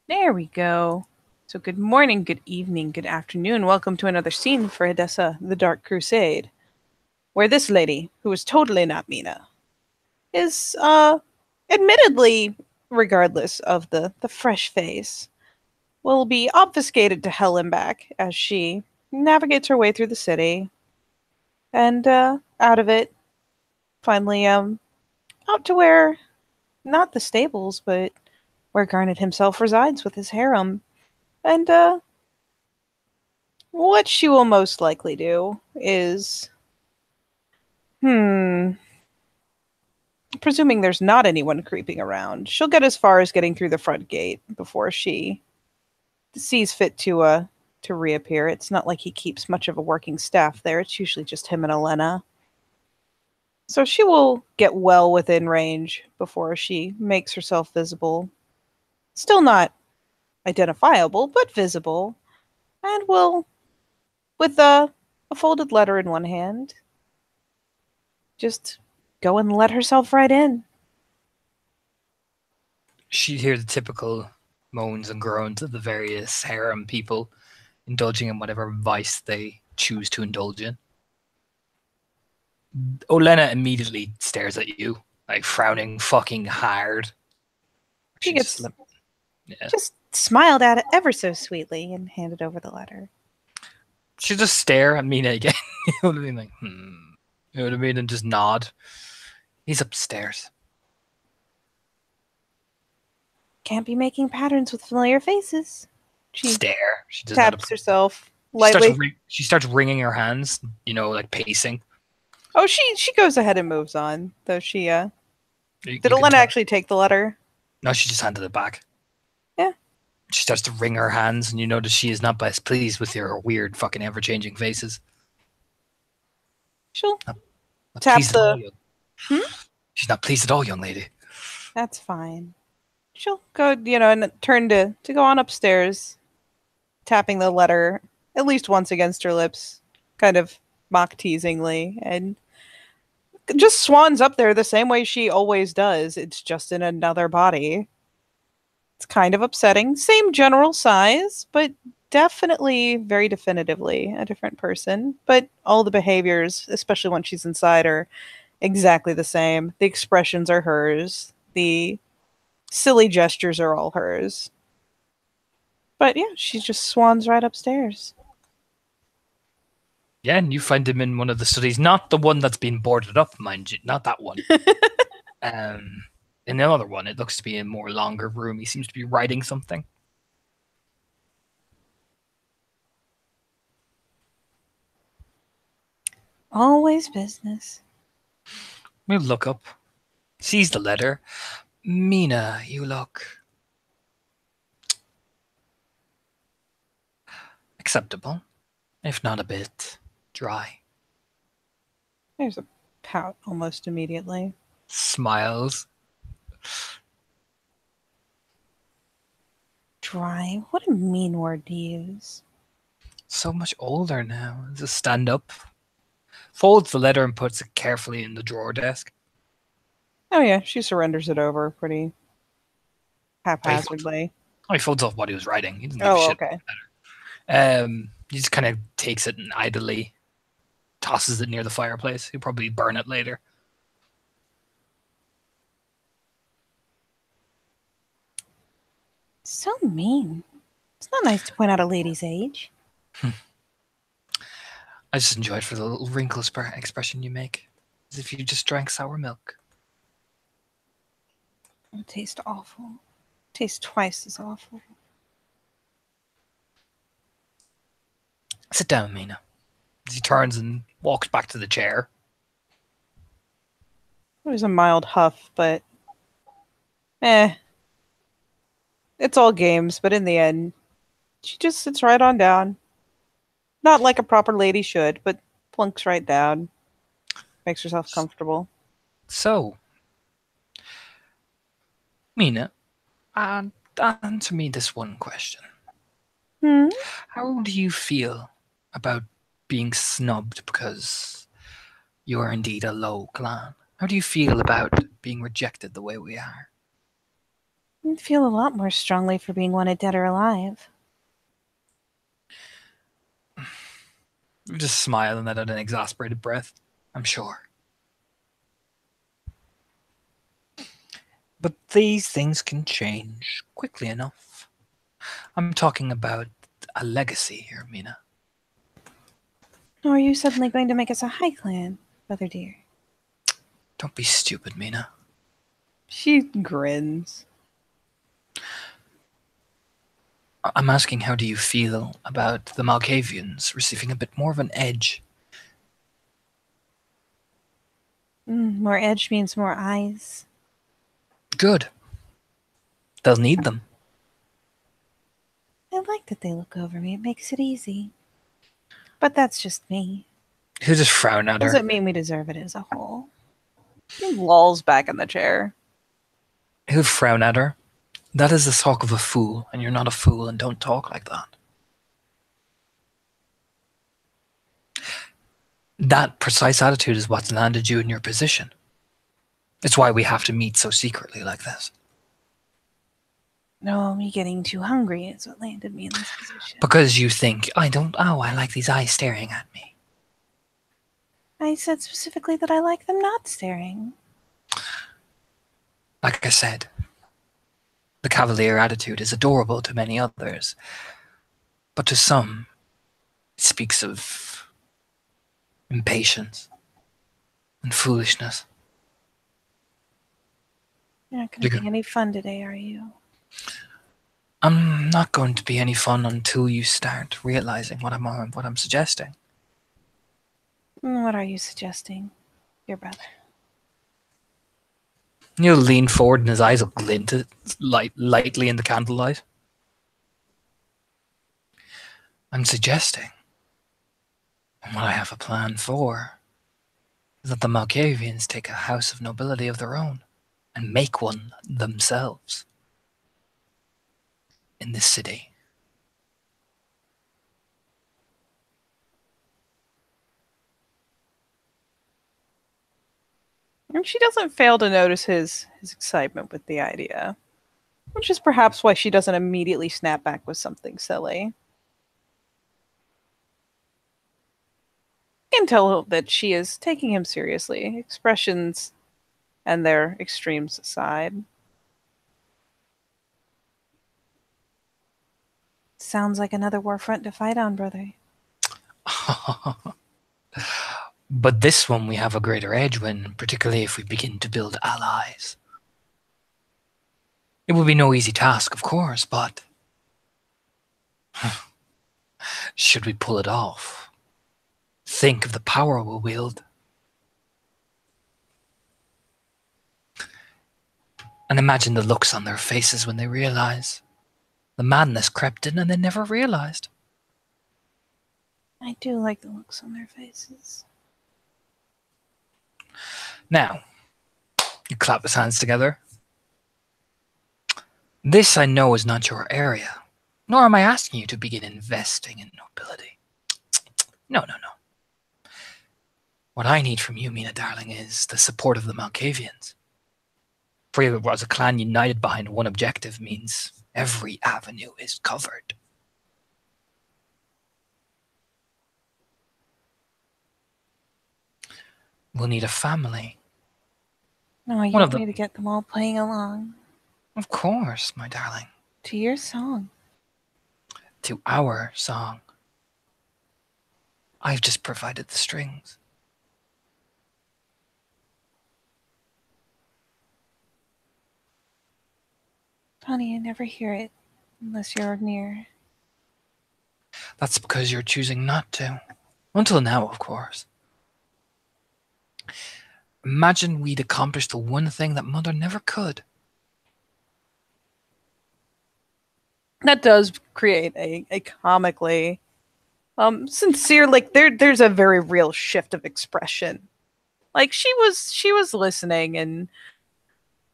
There we go. So, good morning, good evening, good afternoon. Welcome to another scene for Edessa, the Dark Crusade, where this lady, who is totally not Mina, is, admittedly, regardless of the fresh face, will be obfuscated to hell and back as she navigates her way through the city and, out of it, finally, out to where, not the stables, but where Garnet himself resides with his harem. And, what she will most likely do is, hmm, presuming there's not anyone creeping around, she'll get as far as getting through the front gate before she sees fit to reappear. It's not like he keeps much of a working staff there. It's usually just him and Elena. So she will get well within range before she makes herself visible. Still not identifiable, but visible, and will, with a folded letter in one hand, just go and let herself right in. She'd hear the typical moans and groans of the various harem people indulging in whatever vice they choose to indulge in. Olena immediately stares at you, like frowning fucking hard. She She's gets yeah. just smiled at it ever so sweetly and handed over the letter. She'll just stare at Mina again. You know what I mean? Like, You know what I mean? And just nod. He's upstairs. Can't be making patterns with familiar faces. She Stare. She does not taps approve. herself She starts lightly. she starts wringing her hands, like pacing. Oh, she goes ahead and moves on. Though she did You can Elena tell. actually take the letter? No, she just handed it back. Yeah. She starts to wring her hands, and you notice she is not best pleased with your weird, fucking ever-changing faces. She'll Not tap pleased at all, the young. hmm? She's not pleased at all, young lady. That's fine. She'll go, and turn to go on upstairs, tapping the letter at least once against her lips, kind of mock teasingly, and just swans up there the same way she always does. It's just in another body. It's kind of upsetting. Same general size, but definitely very definitively a different person. But all the behaviors, especially when she's inside, are exactly the same. The expressions are hers. The silly gestures are all hers. But yeah, she just swans right upstairs. Yeah, and you find him in one of the studies, not the one that's been boarded up, mind you, not that one. Um, in the other one, it looks to be a more longer room. He seems to be writing something. Always business. We look up, sees the letter. Mina, you look acceptable, if not a bit dry. There's a pout almost immediately. Smiles. Dry? What a mean word to use. So much older now. Just stand up, folds the letter and puts it carefully in the drawer desk. Oh yeah, she surrenders it over pretty Oh, he folds, haphazardly. oh, he folds off what he was writing. He doesn't give a Oh, shit. okay. He just kind of takes it and idly tosses it near the fireplace. He'll probably burn it later. So mean. It's not nice to point out a lady's age. I just enjoy it for the little wrinkle expression you make, as if you just drank sour milk. It tastes awful. It tastes twice as awful. Sit down, Mina. As he turns and walks back to the chair. There's a mild huff, but eh. It's all games, but in the end, she just sits right on down. Not like a proper lady should, but plunks right down. Makes herself comfortable. So, Mina, answer me this one question. Hmm? How do you feel about being snubbed because you are indeed a low clan? How do you feel about being rejected the way we are? You'd feel a lot more strongly for being wanted dead or alive. Just smile and let out an exasperated breath. I'm sure. But these things can change quickly enough. I'm talking about a legacy here, Mina. Or are you suddenly going to make us a high clan, brother dear? Don't be stupid, Mina. She grins. I'm asking, how do you feel about the Malkavians receiving a bit more of an edge? More edge means more eyes. Good. They'll need them. I like that they look over me. It makes it easy. But that's just me. He'll just frown at her. Doesn't mean we deserve it as a whole. He lolls back in the chair. He'll frown at her. That is the talk of a fool, and you're not a fool, and don't talk like that. That precise attitude is what's landed you in your position. It's why we have to meet so secretly like this. No, me getting too hungry is what landed me in this position. Because you think, I like these eyes staring at me. I said specifically that I like them not staring. Like I said, the cavalier attitude is adorable to many others, but to some, it speaks of impatience and foolishness. You're not going to be any fun today, are you? I'm not going to be any fun until you start realizing what I'm suggesting. What are you suggesting, your brother? He'll lean forward and his eyes will glint lightly in the candlelight. I'm suggesting, and what I have a plan for, is that the Malkavians take a house of nobility of their own and make one themselves in this city. And she doesn't fail to notice his excitement with the idea, which is perhaps why she doesn't immediately snap back with something silly. You can tell that she is taking him seriously, expressions and their extremes aside. Sounds like another war front to fight on, brother. But this one we have a greater edge when, particularly if we begin to build allies. It will be no easy task, of course, but should we pull it off, think of the power we'll wield. And imagine the looks on their faces when they realize the madness crept in and they never realized. I do like the looks on their faces. Now, you clap his hands together. This I know is not your area, nor am I asking you to begin investing in nobility. No. What I need from you, Mina darling, is the support of the Malkavians. For you, as a clan united behind one objective means every avenue is covered. We'll need a family. No, you want me to get them all playing along. Of course, my darling. To your song. To our song. I've just provided the strings. Honey, I never hear it unless you're near. That's because you're choosing not to. Until now, of course. Imagine we'd accomplished the one thing that Mother never could. That does create a comically sincere, like there's a very real shift of expression. Like she was listening, and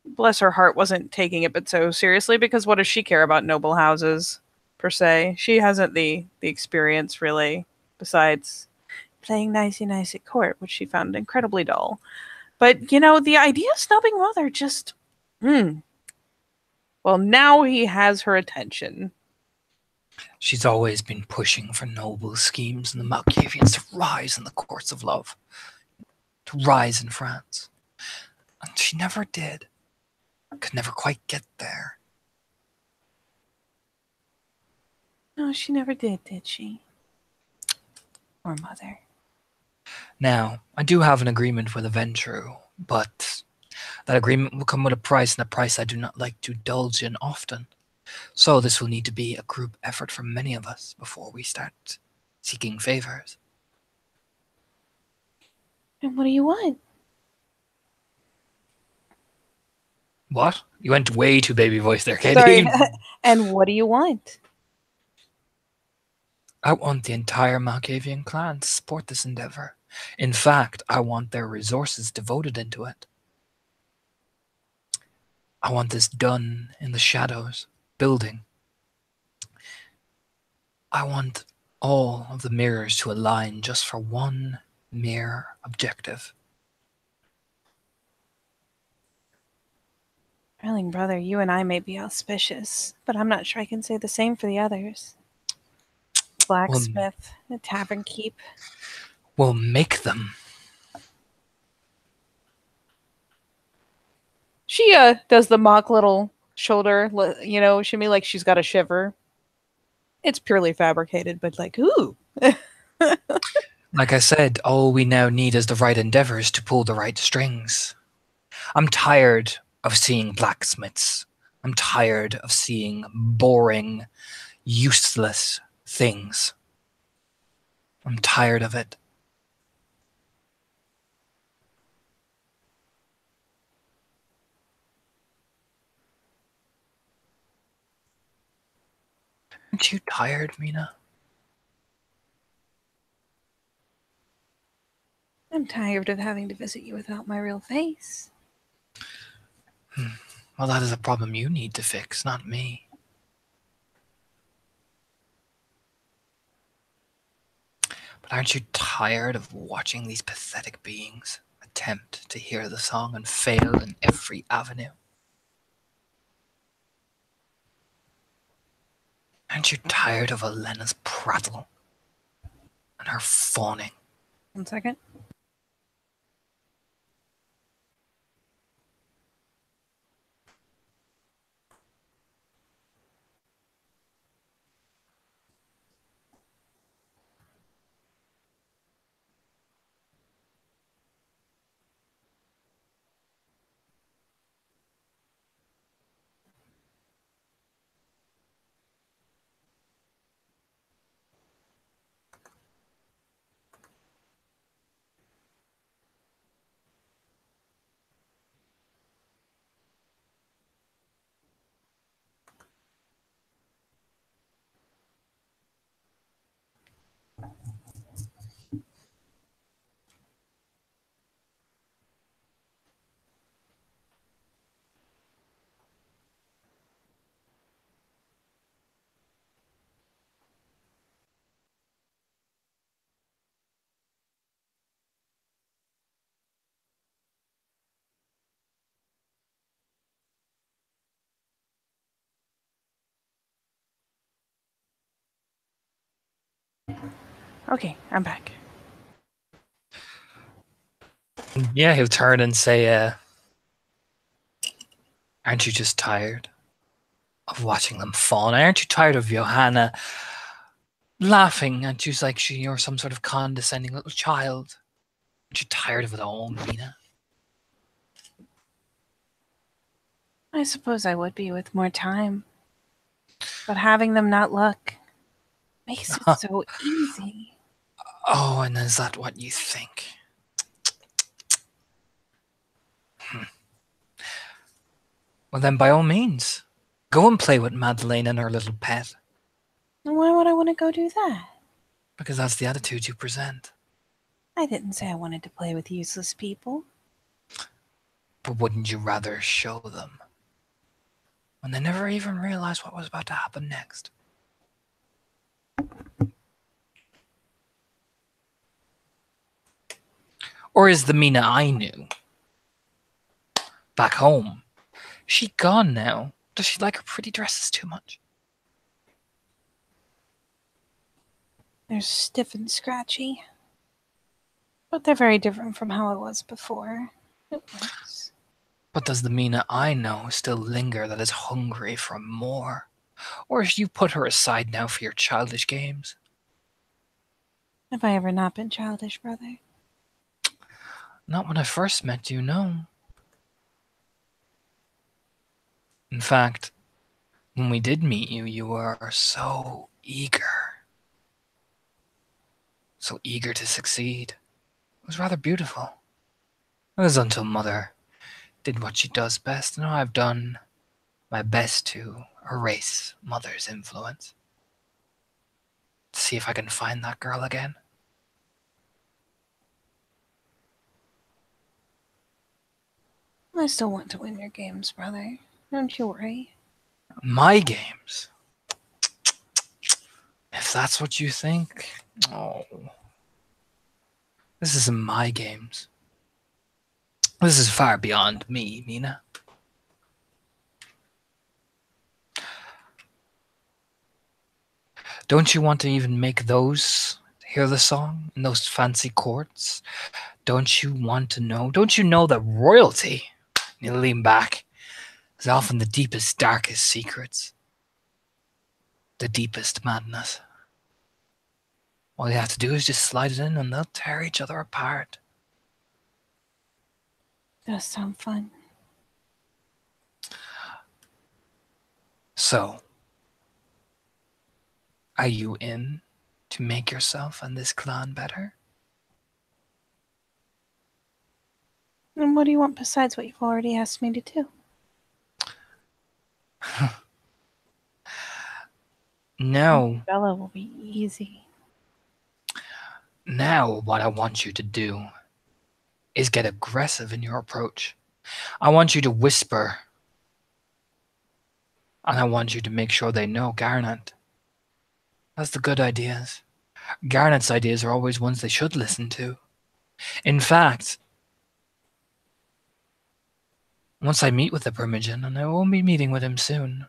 bless her heart wasn't taking it but so seriously, because what does she care about noble houses per se? She hasn't the experience really, besides playing nicey nice at court, which she found incredibly dull. But the idea of snubbing Mother just Well, now he has her attention. She's always been pushing for noble schemes in the Malkavians to rise in the courts of love, to rise in France. And she never did. Could never quite get there. No, she never did she? Or mother. Now, I do have an agreement with Aventru, but that agreement will come with a price, and a price I do not like to indulge in often. So this will need to be a group effort from many of us before we start seeking favors. And what do you want? What? You went way too baby voice there, Sorry. Katie. And what do you want? I want the entire Malkavian clan to support this endeavor. In fact, I want their resources devoted into it. I want this done in the shadows, building. I want all of the mirrors to align just for one mere objective. Darling brother, you and I may be auspicious, but I'm not sure I can say the same for the others. Blacksmith, the tavern keep. We'll make them. She does the mock little shoulder, shimmy like she's got a shiver. It's purely fabricated, but like, ooh. Like I said, all we now need is the right endeavors to pull the right strings. I'm tired of seeing blacksmiths. I'm tired of seeing boring, useless things. I'm tired of it. Aren't you tired, Mina? I'm tired of having to visit you without my real face. Well, that is a problem you need to fix, not me. But aren't you tired of watching these pathetic beings attempt to hear the song and fail in every avenue? Aren't you tired of Elena's prattle and her fawning? 1 second. Okay, I'm back. Yeah, he'll turn and say, aren't you just tired of watching them fawn? Aren't you tired of Johanna laughing at you like you're some sort of condescending little child? Aren't you tired of it all, Mina? I suppose I would be with more time. But having them not look makes it so easy. Oh, and is that what you think? Well, then by all means, go and play with Madeleine and her little pet. And why would I want to go do that? Because that's the attitude you present. I didn't say I wanted to play with useless people. But wouldn't you rather show them? When they never even realized what was about to happen next. Or is the Mina I knew back home? She gone now. Does she like her pretty dresses too much? They're stiff and scratchy. But they're very different from how it was before. It works. But does the Mina I know still linger that is hungry for more? Or have you put her aside now for your childish games? Have I ever not been childish, brother? Not when I first met you, no. In fact, when we did meet you, you were so eager. So eager to succeed. It was rather beautiful. It was until Mother did what she does best, and I've done my best to erase Mother's influence. To see if I can find that girl again. I still want to win your games, brother. Don't you worry. My games. If that's what you think. Oh. This isn't my games. This is far beyond me, Mina. Don't you want to even make those hear the song in those fancy courts? Don't you want to know? Don't you know that royalty, you lean back, is often the deepest, darkest secrets, the deepest madness? All you have to do is just slide it in and they'll tear each other apart. Does sound fun. So, are you in to make yourself and this clan better? And what do you want besides what you've already asked me to do? No. Bella will be easy. Now, what I want you to do is get aggressive in your approach. I want you to whisper. And I want you to make sure they know Garnet. That's the good ideas. Garnet's ideas are always ones they should listen to. In fact, once I meet with the Primogen, and I will be meeting with him soon,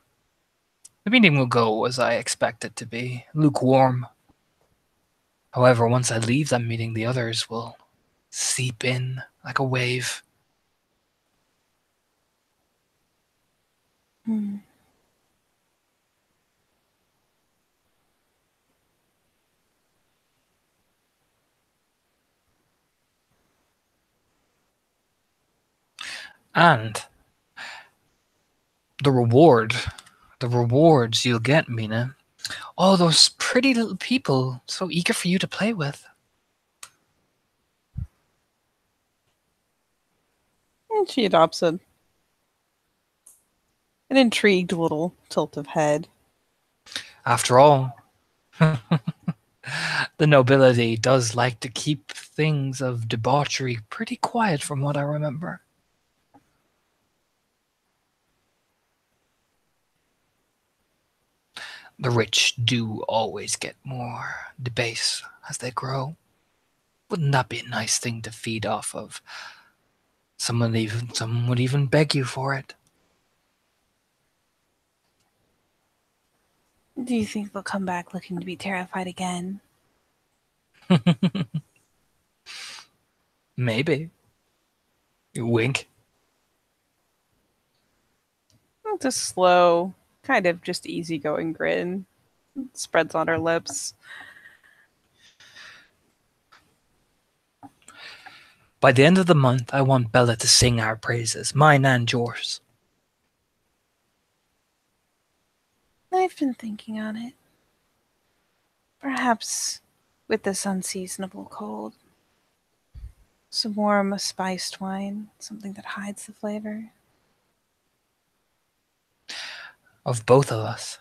the meeting will go as I expect it to be, lukewarm. However, once I leave that meeting, the others will seep in like a wave. Hmm. And the rewards you'll get, Mina. All those pretty little people so eager for you to play with. And she adopts an intrigued little tilt of head. After all, the nobility does like to keep things of debauchery pretty quiet from what I remember. The rich do always get more debased as they grow. Wouldn't that be a nice thing to feed off of? Someone would even beg you for it. Do you think they'll come back looking to be terrified again? Maybe. Wink. It's a slow, kind of just easygoing grin. Spreads on her lips. By the end of the month, I want Bella to sing our praises, mine and yours. I've been thinking on it. Perhaps with this unseasonable cold. Some warm, spiced wine, something that hides the flavor. Of both of us.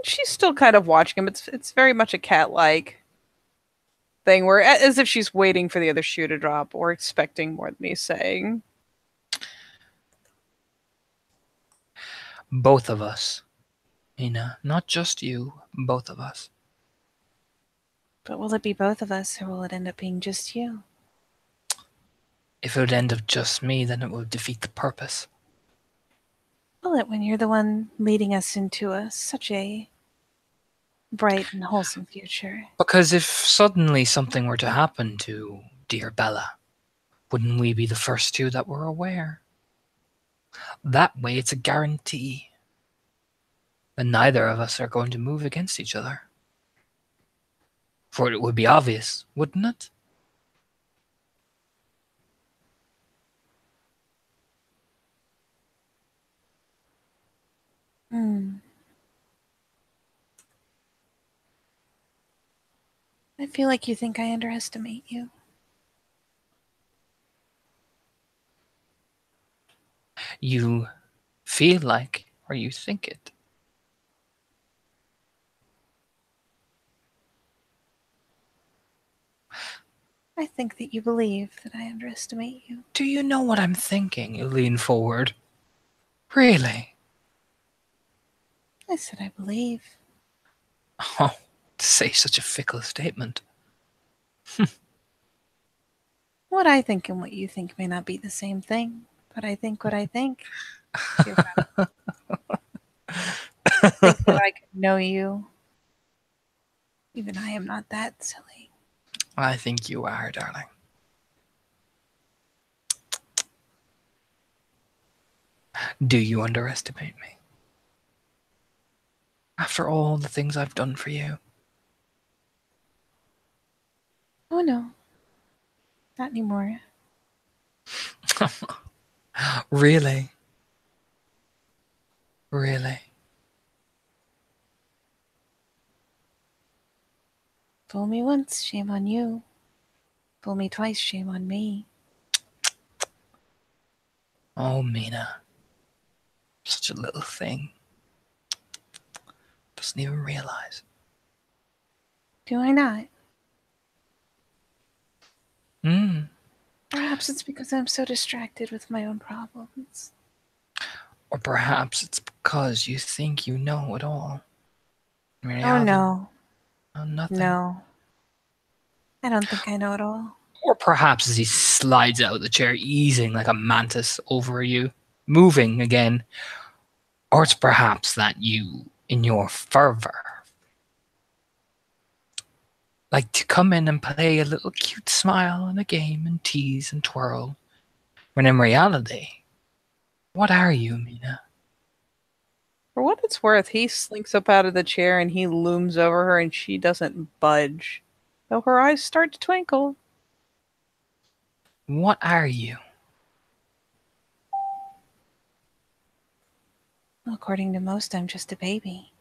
She's still kind of watching him. It's very much a cat-like thing, where as if she's waiting for the other shoe to drop or expecting more than he's saying. Both of us. Mina, not just you, both of us. But will it be both of us, or will it end up being just you? If it would end up just me, then it would defeat the purpose. Will it when you're the one leading us into such a bright and wholesome future? Because if suddenly something were to happen to dear Bella, wouldn't we be the first two that were aware? That way it's a guarantee that neither of us are going to move against each other. For it would be obvious, wouldn't it? Hmm. I feel like you think I underestimate you. You feel like, or you think it. I think that you believe that I underestimate you. Do you know what I'm thinking? You lean forward. Really? I said I believe. Oh, to say such a fickle statement. What I think and what you think may not be the same thing, but I think what I think. Dear God. Think that I could know you. Even I am not that silly. I think you are, darling. Do you underestimate me? After all the things I've done for you? Oh no, not anymore. Really? Really? Fool me once, shame on you. Fool me twice, shame on me. Oh, Mina. Such a little thing. Doesn't even realize. Do I not? Hmm. Perhaps it's because I'm so distracted with my own problems. Or perhaps it's because you think you know it all. In Oh reality, no, know nothing. no. I don't think I know it all. Or perhaps as he slides out of the chair, easing like a mantis over you, moving again. Or it's perhaps that you, in your fervor, like to come in and play a little cute smile and a game and tease and twirl. When in reality, what are you, Mina? For what it's worth, he slinks up out of the chair and he looms over her and she doesn't budge, though her eyes start to twinkle. What are you? According to most, I'm just a baby.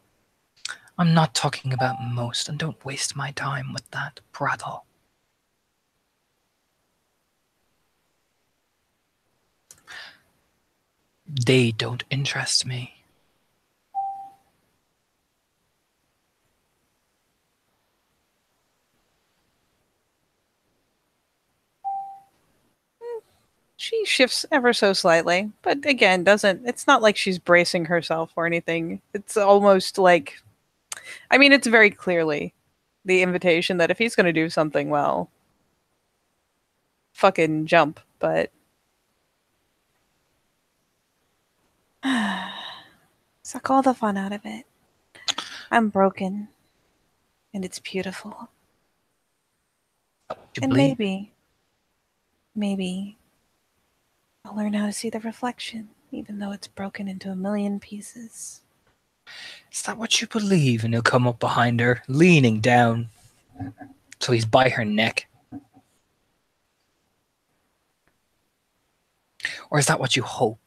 I'm not talking about most, and don't waste my time with that prattle. They don't interest me. She shifts ever so slightly, but again, doesn't. It's not like she's bracing herself or anything. It's almost like. I mean, it's very clearly the invitation that if he's going to do something, well, fucking jump. But. Suck all the fun out of it. I'm broken. And it's beautiful. You And believe? maybe, I'll learn how to see the reflection, even though it's broken into a million pieces. Is that what you believe? And he'll come up behind her, leaning down, so he's by her neck. Or is that what you hope?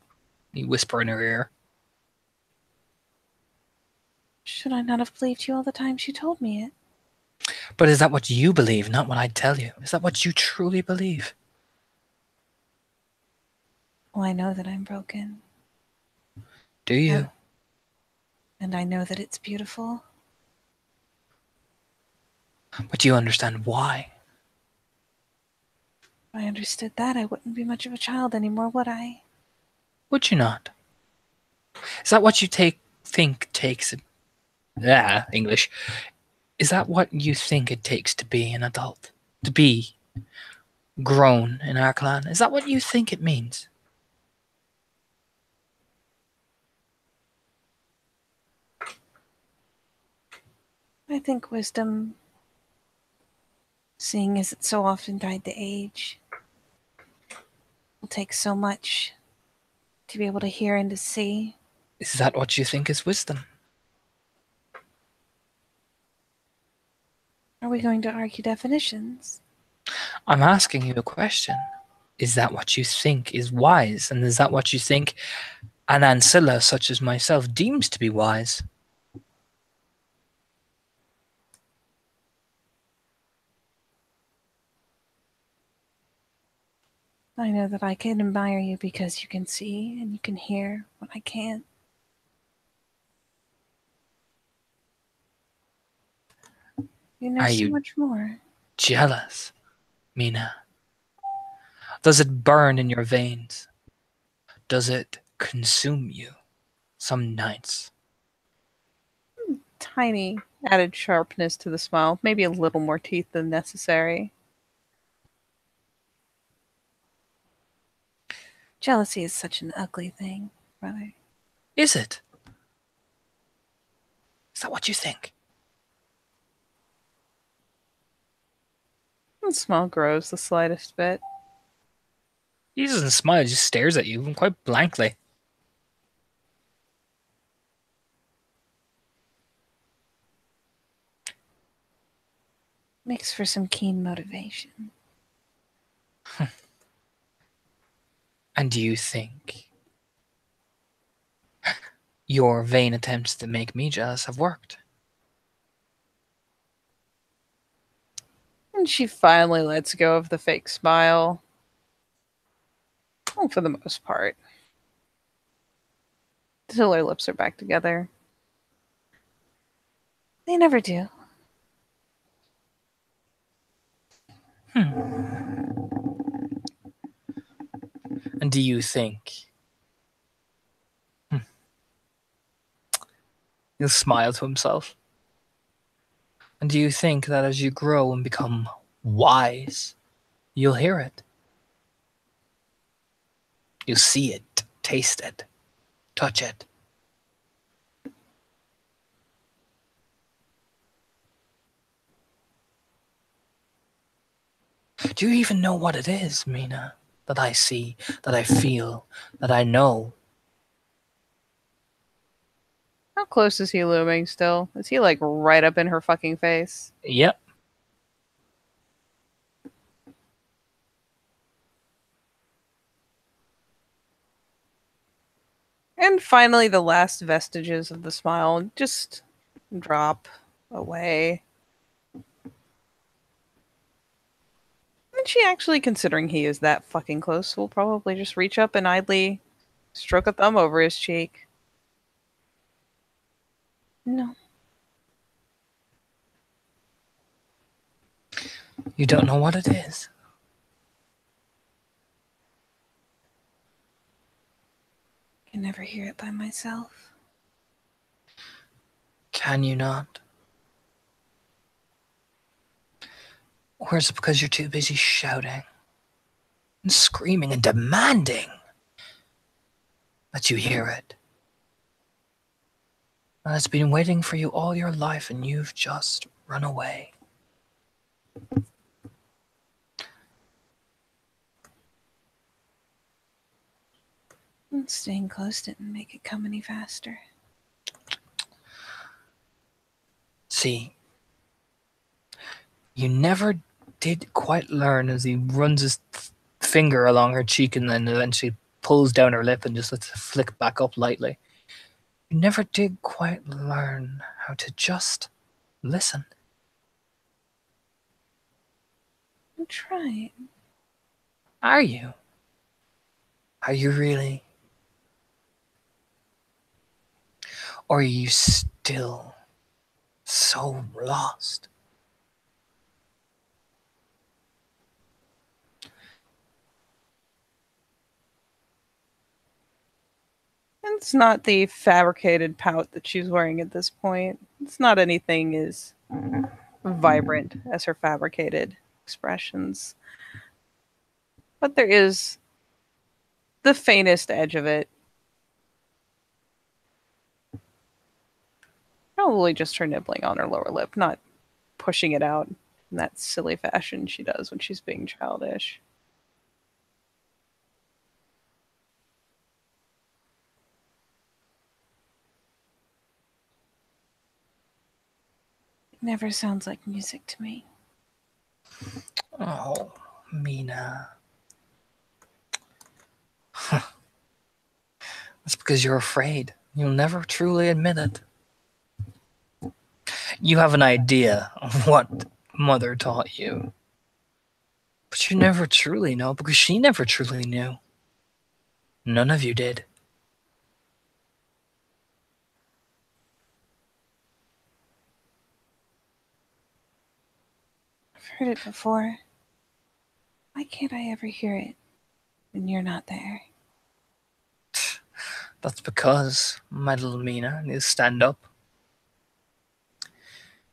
You whisper in her ear. Should I not have believed you all the times you told me it? But is that what you believe, not what I tell you? Is that what you truly believe? Well, I know that I'm broken. Do you? And I know that it's beautiful. But do you understand why? If I understood that, I wouldn't be much of a child anymore, would I? Would you not? Is that what you think takes English? Is that what you think it takes to be an adult? To be grown in our clan? Is that what you think it means? I think wisdom, seeing as it so often tied to age, will take so much to be able to hear and to see. Is that what you think is wisdom? Are we going to argue definitions? I'm asking you a question. Is that what you think is wise? And is that what you think an ancilla such as myself deems to be wise? I know that I can admire you because you can see and you can hear what I can't. You know Are so you much more. jealous, Mina? Does it burn in your veins? Does it consume you some nights? Tiny added sharpness to the smile, maybe a little more teeth than necessary. Jealousy is such an ugly thing, brother. Is it? Is that what you think? The smile grows the slightest bit. He doesn't smile, he just stares at you quite blankly. Makes for some keen motivation. And do you think your vain attempts to make me jealous have worked? And she finally lets go of the fake smile. Well, for the most part. Till her lips are back together. They never do. And do you think... He'll smile to himself. And do you think that as you grow and become wise, you'll hear it? You'll see it, taste it, touch it. Do you even know what it is, Mina, that I see, that I feel, that I know? How close is he looming still? Is he like right up in her fucking face? Yep. And finally, the last vestiges of the smile just drop away. And she actually, considering he is that fucking close, will probably just reach up and idly stroke a thumb over his cheek. No. You don't know what it is. I can never hear it by myself. Can you not? Or is it because you're too busy shouting and screaming and demanding that you hear it? And it's been waiting for you all your life and you've just run away. And staying close didn't make it come any faster. See, you never did quite learn as he runs his finger along her cheek and then eventually pulls down her lip and just lets it flick back up lightly. You never did quite learn how to just listen. I'm trying. Are you? Are you really? Or are you still so lost? And it's not the fabricated pout that she's wearing at this point. It's not anything as vibrant as her fabricated expressions. But there is the faintest edge of it. Probably just her nibbling on her lower lip, not pushing it out in that silly fashion she does when she's being childish. It never sounds like music to me. Oh, Mina. That's because you're afraid. You'll never truly admit it. You have an idea of what Mother taught you, but you never truly know because she never truly knew. None of you did. I've heard it before. Why can't I ever hear it when you're not there? That's because, my little Mina, you stand up.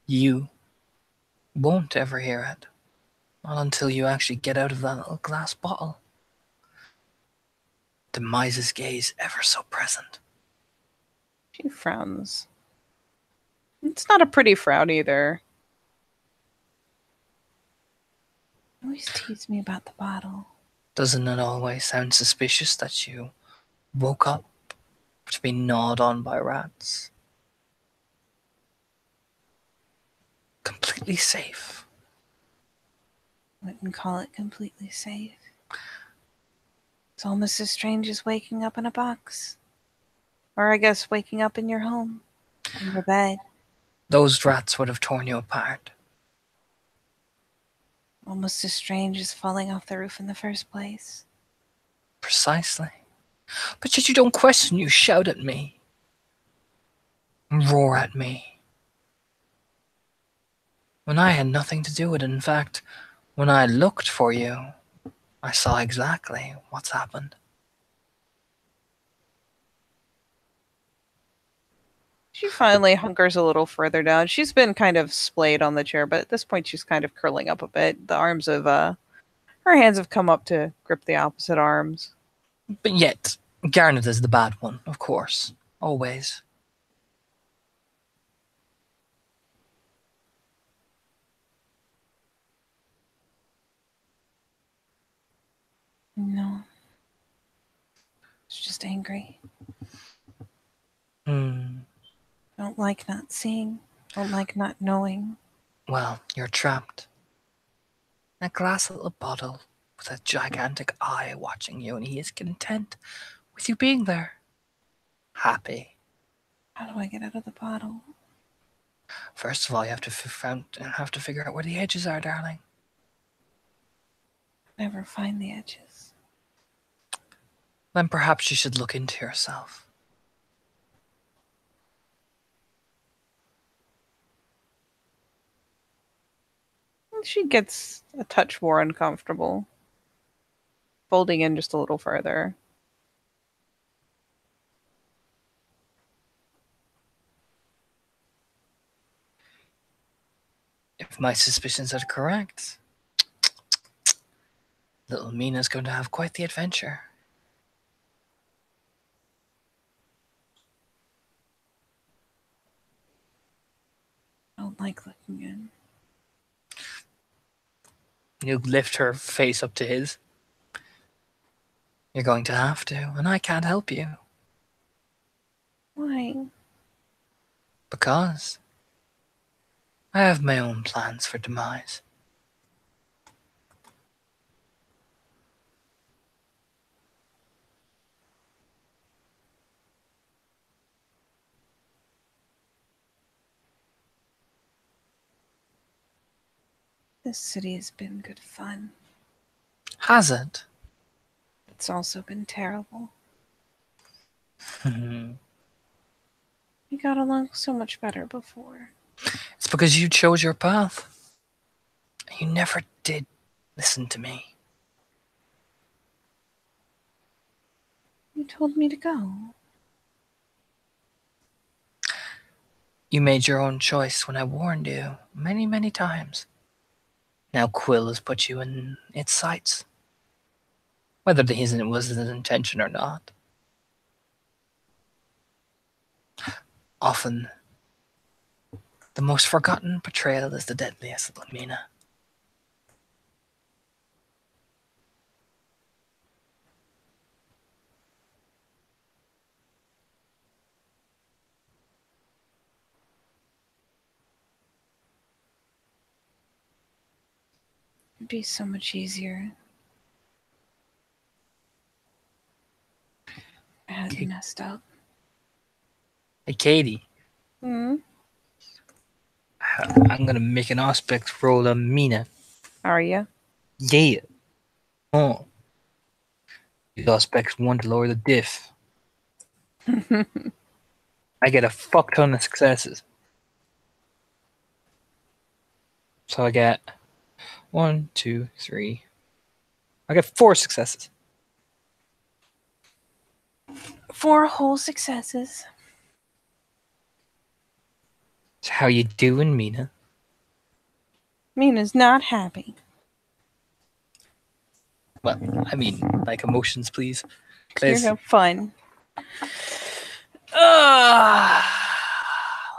You won't ever hear it. Not until you actually get out of that little glass bottle. Demise's gaze ever so present. She frowns. It's not a pretty frown either. You always tease me about the bottle. Doesn't it always sound suspicious that you woke up to be gnawed on by rats? Completely safe. Wouldn't call it completely safe. It's almost as strange as waking up in a box. Or I guess waking up in your home, in your bed. Those rats would have torn you apart. Almost as strange as falling off the roof in the first place. Precisely. But yet you don't question, you shout at me. Roar at me. When I had nothing to do with it, in fact, when I looked for you, I saw exactly what's happened. She finally hunkers a little further down. She's been kind of splayed on the chair, but at this point she's kind of curling up a bit. The arms of her hands have come up to grip the opposite arms. But yet, Garnet is the bad one, of course. Always. No. It's just angry. Don't like not seeing. Don't like not knowing. Well, you're trapped. A glass little bottle with a gigantic eye watching you, and he is content with you being there. Happy. How do I get out of the bottle? First of all, you have to figure out where the edges are, darling. Never find the edges. Then perhaps you should look into yourself. She gets a touch more uncomfortable, folding in just a little further. If my suspicions are correct, little Mina's going to have quite the adventure. I don't like looking in. You lift her face up to his. You're going to have to, and I can't help you. Why? Because I have my own plans for Demise. This city has been good fun. Has it? It's also been terrible. It's We got along so much better before. because you chose your path. You never did listen to me. You told me to go. You made your own choice when I warned you many, many times. Now Quill has put you in its sights, whether it was his intention or not. Often, the most forgotten betrayal is the deadliest, little Mina. It'd be so much easier. I had Okay. messed up. Hey, Katie, Hmm. I'm gonna make an aspect roll on Mina. Are you? Yeah. Oh. Use aspects 1 to lower the diff. I get a fuck ton of successes. So I get 1, 2, 3. I get 4 successes. 4 whole successes. So how you doing, Mina? Mina's not happy. Well, I mean, like emotions, please. You're Please. gonna have fun.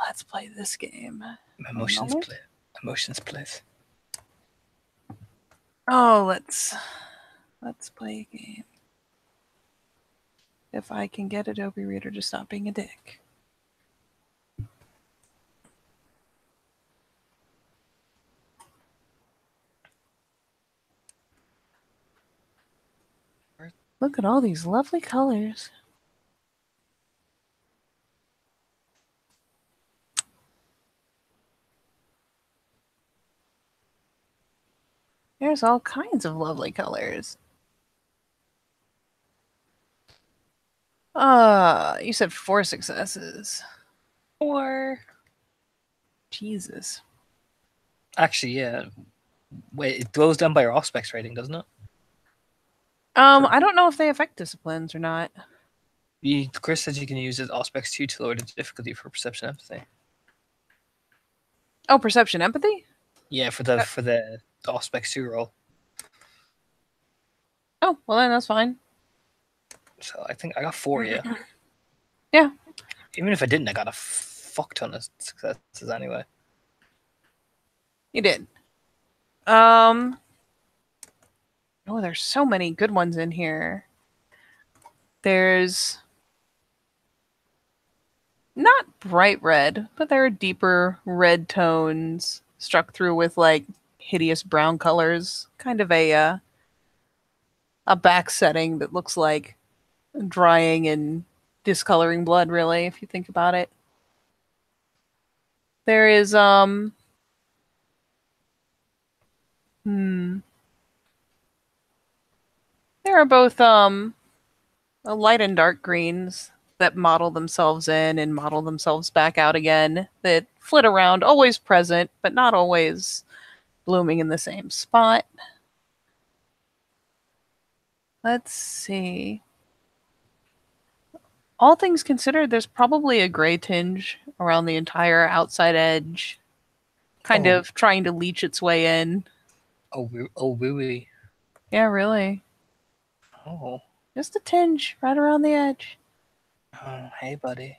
Let's play this game. Emotions, please. Emotions, please. Oh, let's play a game. If I can get Adobe Reader to stop being a dick. Look at all these lovely colors. There's all kinds of lovely colors. You said 4 successes. 4. Jesus. Actually, yeah. Wait, it goes down by your aspects rating, doesn't it? I don't know if they affect disciplines or not. Chris says you can use it aspects 2 to lower the difficulty for perception empathy. Oh, perception empathy? Yeah, for the aspects 2 roll. Oh, well then that's fine. So I think I got 4, yeah. Yeah. Even if I didn't, I got a fuck ton of successes anyway. You did. Oh, there's so many good ones in here. There's not bright red, but there are deeper red tones struck through with like hideous brown colors. Kind of a back setting that looks like drying and discoloring blood, really, if you think about it. There is there are both light and dark greens that model themselves in and model themselves back out again, that flit around, always present, but not always blooming in the same spot. Let's see. All things considered, there's probably a gray tinge around the entire outside edge, kind of trying to leech its way in. Oh, wee. Yeah, really. Oh. Just a tinge right around the edge. Oh, hey, buddy.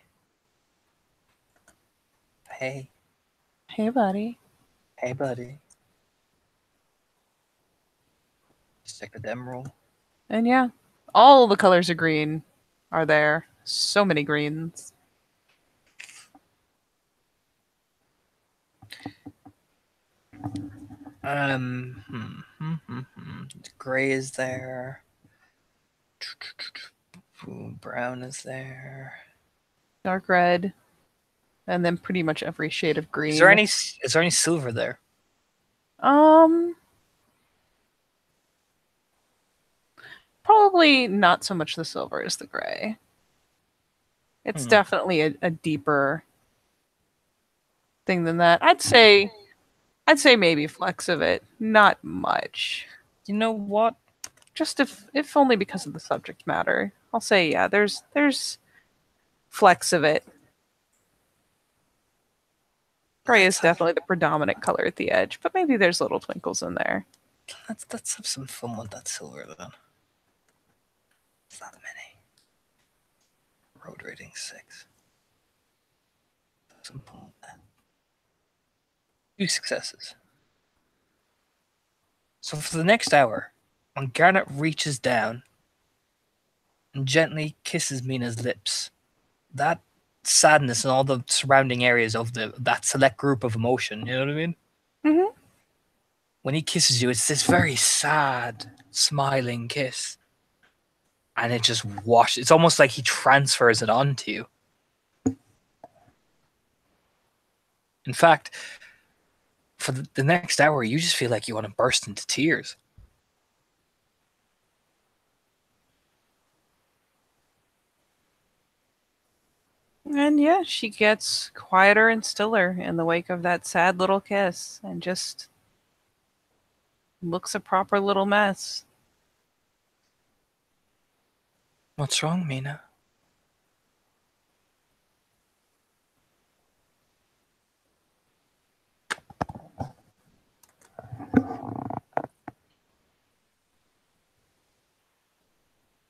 Hey. Hey, buddy. Hey, buddy. Stick with them roll. And yeah, all the colors of green are there. So many greens. Gray is there. Brown is there. Dark red. And then pretty much every shade of green. Is there any silver there? Probably not so much the silver as the gray. It's definitely a deeper thing than that. I'd say maybe flecks of it. Not much. You know what? Just if only because of the subject matter. I'll say yeah, there's flecks of it. Gray is Let's have, definitely the predominant color at the edge, but maybe there's little twinkles in there. let's have some fun with that silver then. It's not many. Road rating 6. Some fun with that. 2 successes. So for the next hour, when Garnet reaches down and gently kisses Mina's lips, that sadness and all the surrounding areas of that select group of emotion, you know what I mean? Mm-hmm. When he kisses you, it's this very sad, smiling kiss. And it just washes. It's almost like he transfers it onto you. In fact, for the next hour, you just feel like you want to burst into tears. And yeah, she gets quieter and stiller in the wake of that sad little kiss and just looks a proper little mess. What's wrong, Mina?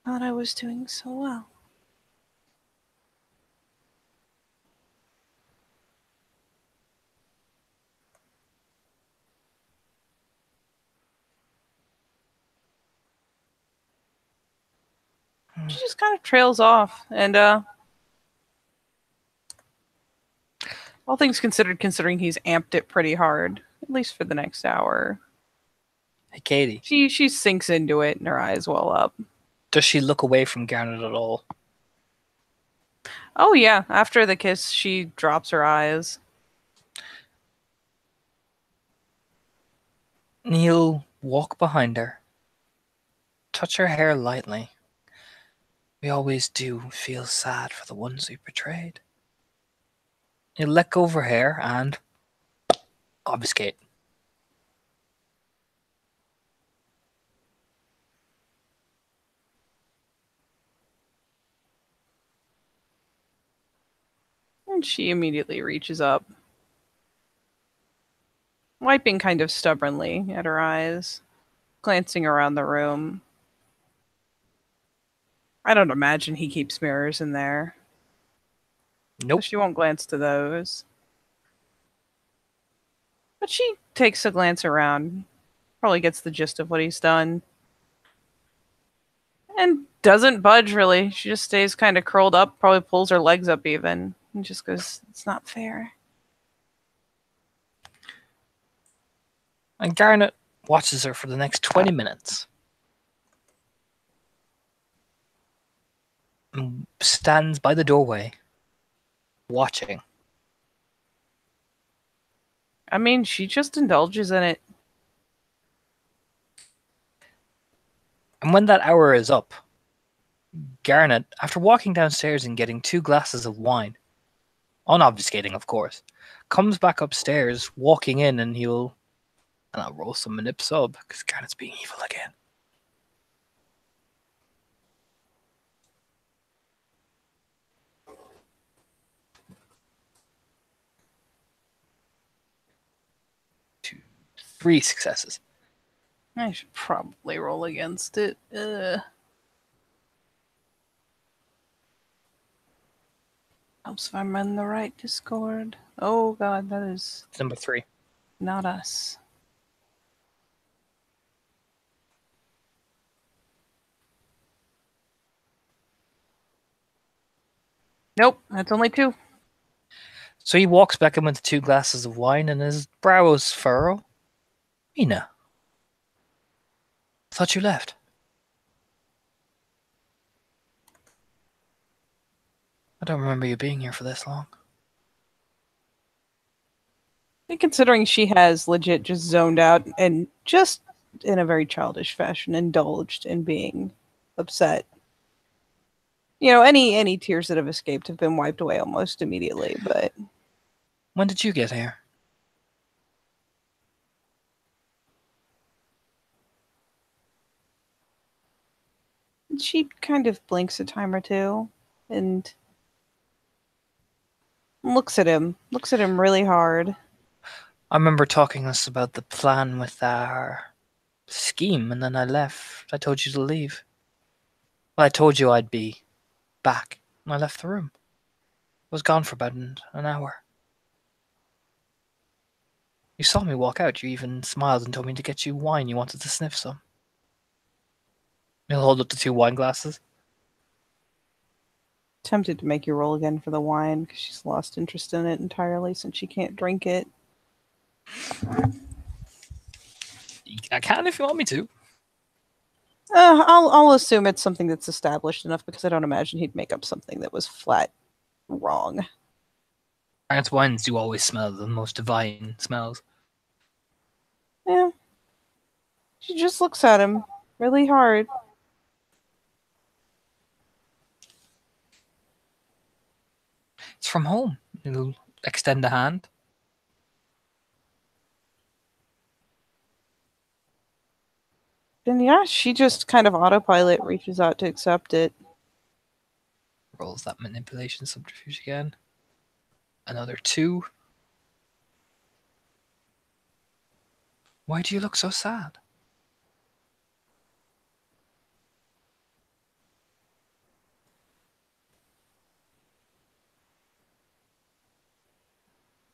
Thought I was doing so well. She just kind of trails off, and all things considered, considering he's amped it pretty hard, at least for the next hour, Hey, Katie. she sinks into it and her eyes well up. Does she look away from Garnet at all? Oh yeah, after the kiss, she drops her eyes. He'll walk behind her, touch her hair lightly. We always do feel sad for the ones we betrayed. He'll let go of her hair and obfuscate. And she immediately reaches up, wiping kind of stubbornly at her eyes, glancing around the room. I don't imagine he keeps mirrors in there. So Nope. she won't glance to those. But she takes a glance around, probably gets the gist of what he's done, and doesn't budge really. She just stays kind of curled up, probably pulls her legs up even, and just goes, "It's not fair." And Garnet watches her for the next 20 minutes. And stands by the doorway, watching. I mean, she just indulges in it. And when that hour is up, Garnet, after walking downstairs and getting 2 glasses of wine, unobfuscating of course, comes back upstairs, walking in, and I'll roll some manip sub, because Garnet's being evil again. Two, 3 successes. I should probably roll against it. Helps if I'm in the right Discord. Oh god, that is It's number 3. not us. Nope, that's only 2. So he walks back in with 2 glasses of wine, and his brows furrow. Mina, thought you left. I don't remember you being here for this long. And considering she has legit just zoned out and just in a very childish fashion indulged in being upset. You know, any tears that have escaped have been wiped away almost immediately, but When did you get here? she kind of blinks a time or two and looks at him really hard. I remember talking to us about the plan with our scheme, and then I left. I told you to leave. Well, I told you I'd be back, and I left the room. I was gone for about an hour. You saw me walk out. You even smiled and told me to get you wine. You wanted to sniff some. He'll hold up the two wine glasses. Tempted to make you roll again for the wine because she's lost interest in it entirely since she can't drink it. I can if you want me to. I'll assume it's something that's established enough because I don't imagine he'd make up something that was flat wrong. France wines do always smell the most divine smells. Yeah. She just looks at him really hard. It's from home. He'll extend a hand. And yeah, she just kind of autopilot reaches out to accept it. Rolls that manipulation subterfuge again. Another 2. Why do you look so sad?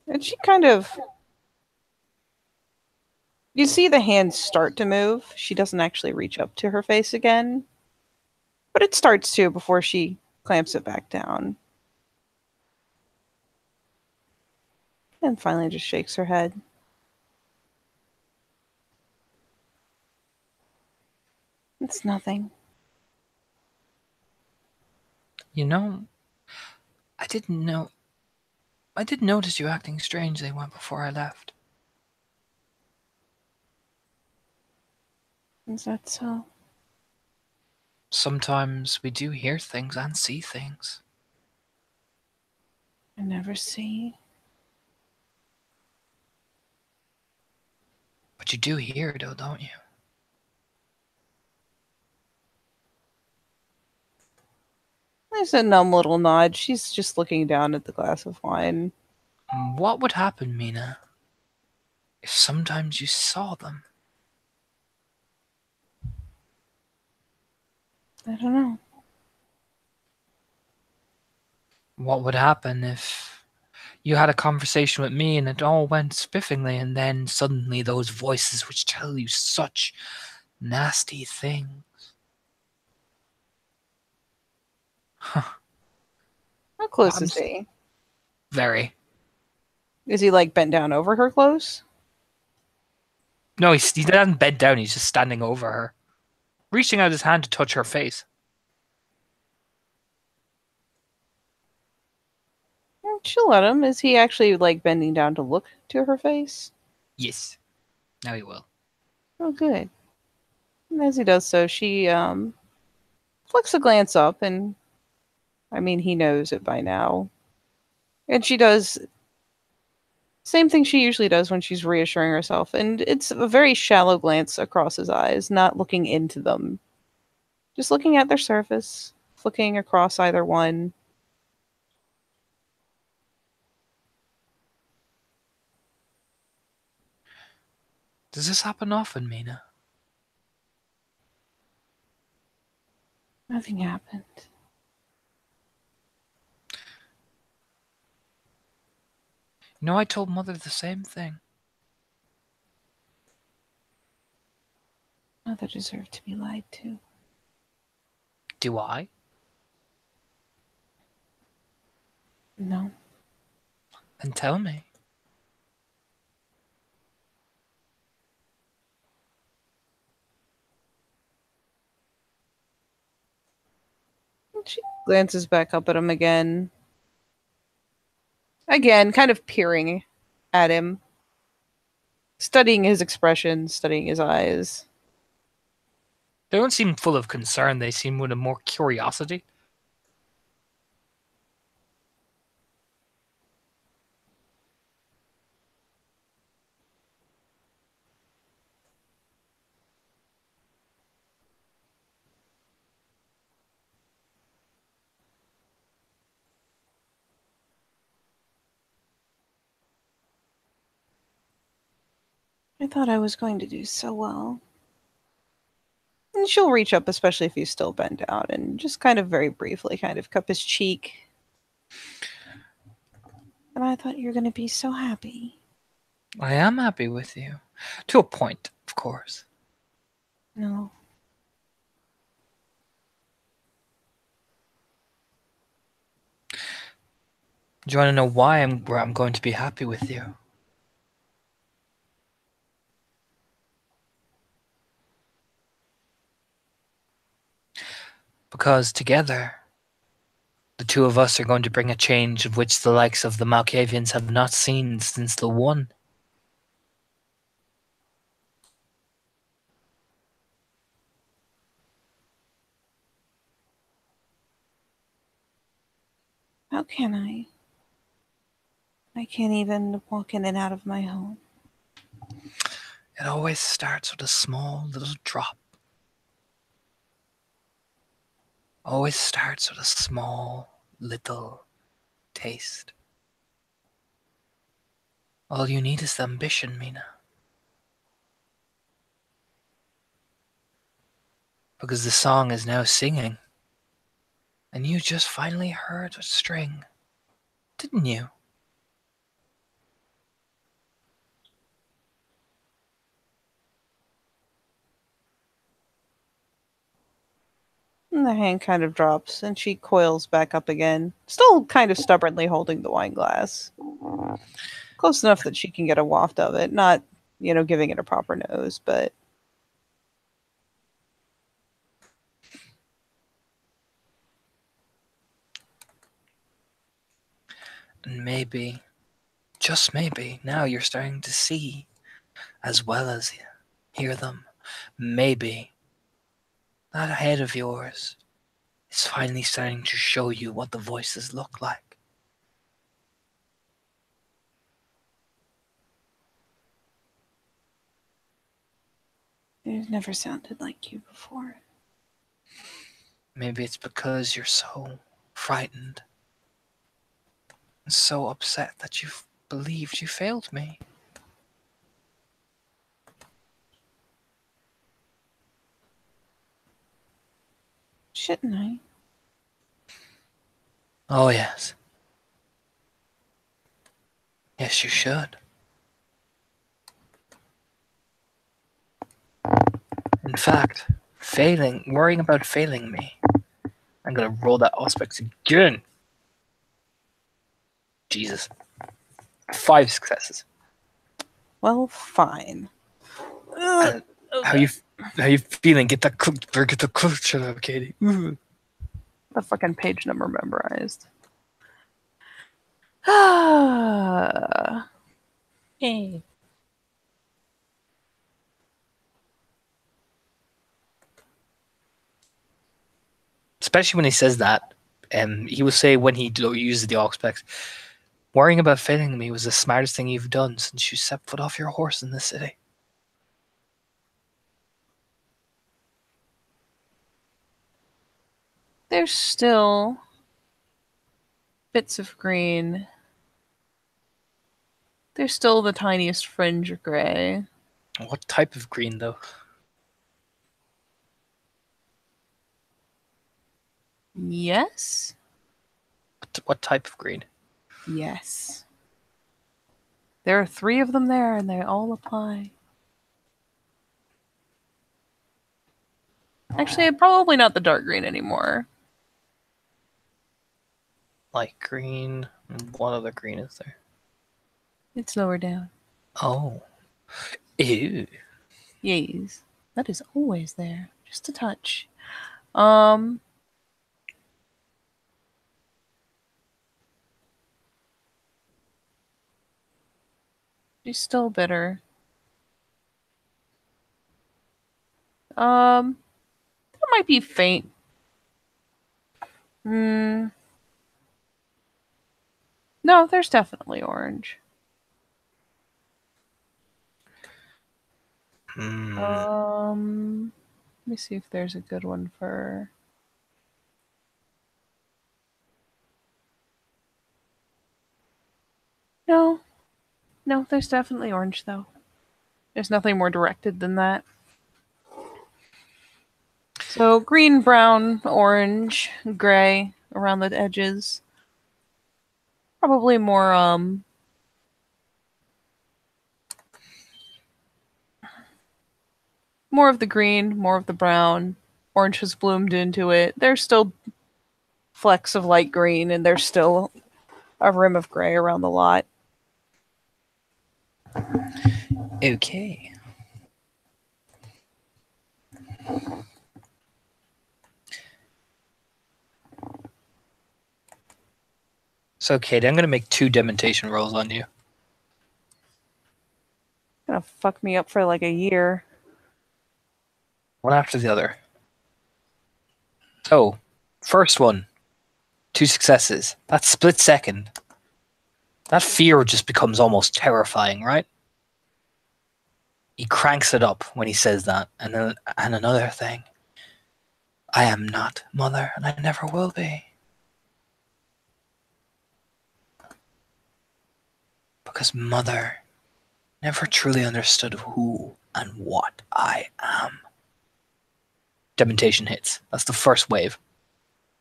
And she kind of. You see the hands start to move. She doesn't actually reach up to her face again. But it starts to before she clamps it back down. And finally just shakes her head. It's nothing. You know, I didn't know. I did notice you acting strangely before I left. Is that so? Sometimes we do hear things and see things. I never see. But you do hear, though, don't you? There's a numb little nod. She's just looking down at the glass of wine. What would happen, Mina, if sometimes you saw them? I don't know. What would happen if you had a conversation with me and it all went spiffingly, and then suddenly those voices which tell you such nasty things? Huh. How close is he? Very. Is he like bent down over her close? No, he doesn't bend down, he's just standing over her, reaching out his hand to touch her face. She'll let him. Is he actually like bending down to look to her face? Yes. Now he will. Oh, good. And as he does so, she flicks a glance up, and I mean, he knows it by now. And she does same thing she usually does when she's reassuring herself, and it's a very shallow glance across his eyes, not looking into them, just looking at their surface, flicking across either one. Does this happen often, Mina? Nothing happened. You know, I told Mother the same thing. Mother deserved to be lied to. Do I? No. Then tell me. She glances back up at him again. Again, kind of peering at him, studying his expression, studying his eyes. They don't seem full of concern, they seem with a more curiosity. I thought I was going to do so well. And she'll reach up, especially if he's still bent down, and just kind of very briefly kind of cup his cheek. And I thought you were going to be so happy. I am happy with you. To a point, of course. No. Do you want to know why I'm going to be happy with you? Because together, the two of us are going to bring a change of which the likes of the Malkavians have not seen since the One. How can I? I can't even walk in and out of my home. It always starts with a small little drop. Always starts with a small little taste. All you need is ambition, Mina. Because the song is now singing. And you just finally heard a string, didn't you? And the hand kind of drops, and she coils back up again, still kind of stubbornly holding the wine glass. Close enough that she can get a waft of it, not, giving it a proper nose, but And maybe, just maybe, now you're starting to see as well as hear them. Maybe that head of yours is finally starting to show you what the voices look like. it never sounded like you before. Maybe it's because you're so frightened and so upset that you've believed you failed me. Shouldn't I? Oh, yes. Yes, you should. In fact, worrying about failing me. I'm gonna roll that aspects again. Jesus. 5 successes. Well, fine. And how you feeling? Get the shut up, Katie. The fucking page number memorized. Hey. Especially when he says that. He will say when he uses the Auspex, worrying about failing me was the smartest thing you've done since you set foot off your horse in this city. There's still bits of green. There's still the tiniest fringe of gray. What type of green, though? Yes? What type of green? Yes. There are 3 of them there, and they all apply. Actually, probably not the dark green anymore. Light green. What other green is there? It's lower down. Oh. Ew. Yes. That is always there. Just a touch. She's still bitter. That might be faint. No, there's definitely orange. Let me see if there's a good one for. No, there's definitely orange though. There's nothing more directed than that. So green, brown, orange, gray around the edges. Probably more of the green, more of the brown. Orange has bloomed into it. There's still flecks of light green, and there's still a rim of gray around the lot. Okay. So, Katie, I'm going to make 2 dementation rolls on you. Gonna fuck me up for like a year. One after the other. So, first one, 2 successes. That split second, that fear just becomes almost terrifying, right? He cranks it up when he says that. And another thing, I am not mother, and I never will be. Because mother never truly understood who and what I am. Dementation hits. That's the first wave.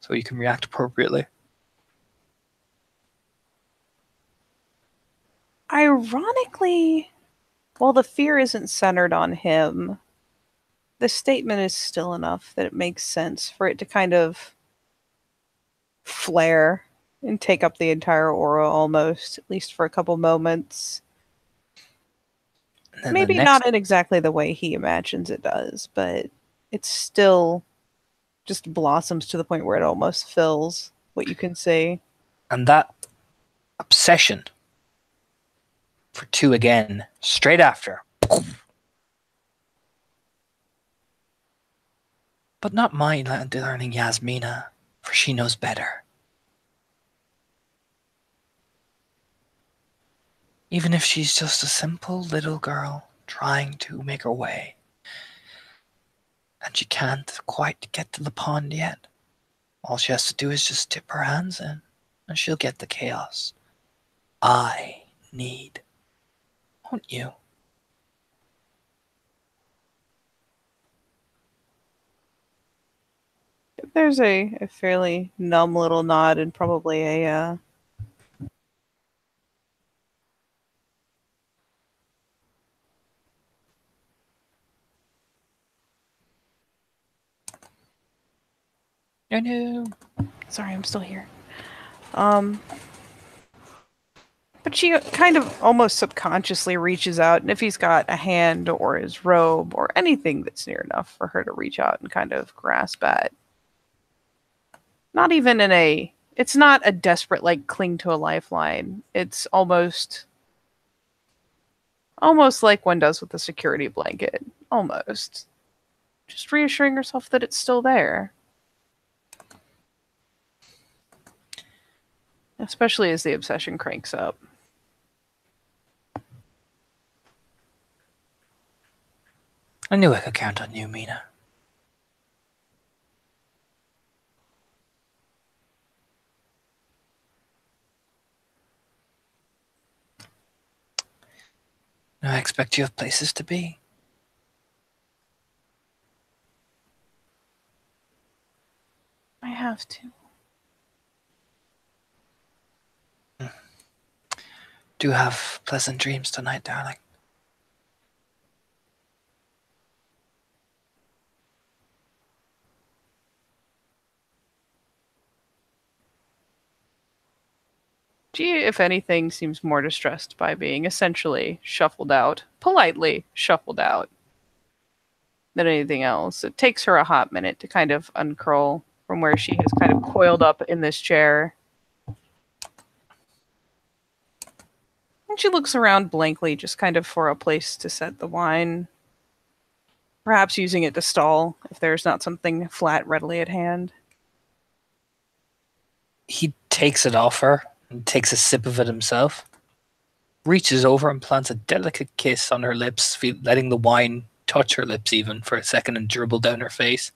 So you can react appropriately. Ironically, while the fear isn't centered on him, the statement is still enough that it makes sense for it to kind of flare and take up the entire aura almost, at least for a couple moments. Maybe not in exactly the way he imagines it does, but it still just blossoms to the point where it almost fills what you can see. And that obsession for 2 again, straight after. But not my learning Yasmina, for she knows better. Even if she's just a simple little girl trying to make her way. And she can't quite get to the pond yet. All she has to do is just dip her hands in, and she'll get the chaos I need. Won't you? There's a fairly numb little nod and probably a I know. sorry, I'm still here. But she kind of almost subconsciously reaches out, and if he's got a hand or his robe or anything that's near enough for her to reach out and kind of grasp at. Not even in a. It's not a desperate, like, cling to a lifeline. It's almost like one does with a security blanket. Almost. Just reassuring herself that it's still there. Especially as the obsession cranks up. I knew I could count on you, Mina. Now I expect you have places to be. I have to. Do have pleasant dreams tonight, darling. She, if anything, seems more distressed by being essentially shuffled out, politely shuffled out, than anything else. It takes her a hot minute to kind of uncurl from where she has kind of coiled up in this chair. And she looks around blankly, just kind of for a place to set the wine. Perhaps using it to stall if there's not something flat readily at hand. He takes it off her and takes a sip of it himself. Reaches over and plants a delicate kiss on her lips, letting the wine touch her lips even for a second and dribble down her face.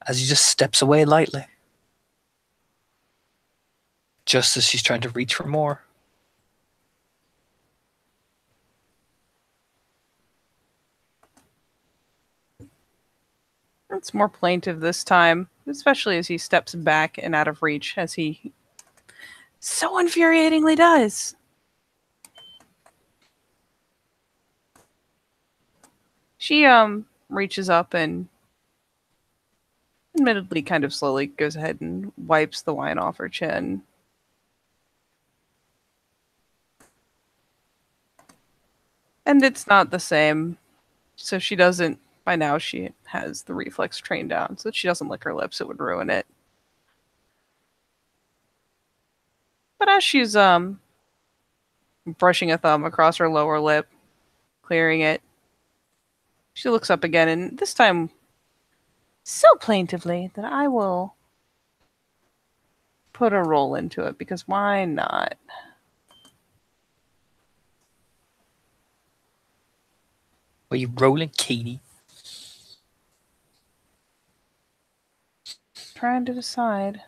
As he just steps away lightly. Just as she's trying to reach for more. It's more plaintive this time, especially as he steps back and out of reach, as he so infuriatingly does. She reaches up and admittedly kind of slowly goes ahead and wipes the wine off her chin. And it's not the same. So she doesn't, by now she has the reflex trained down, so that she doesn't lick her lips, it would ruin it. But as she's brushing a thumb across her lower lip, clearing it, she looks up again, and this time so plaintively that I will put a roll into it, because why not? Are you rolling, Katie? Trying to decide.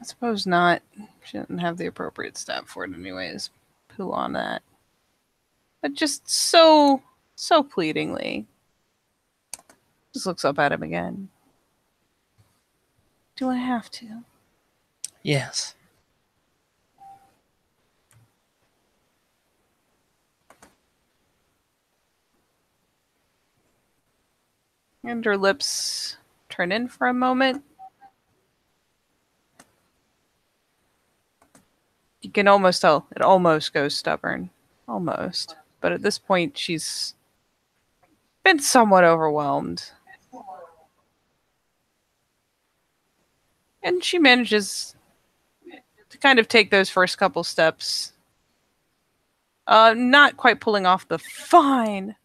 I suppose not. She didn't have the appropriate stat for it anyways. Poo on that. But just so pleadingly. Just looks up at him again. Do I have to? Yes. And her lips turn in for a moment. You can almost tell it almost goes stubborn. Almost. But at this point, she's been somewhat overwhelmed. And she manages to kind of take those first couple steps. Not quite pulling off the fine,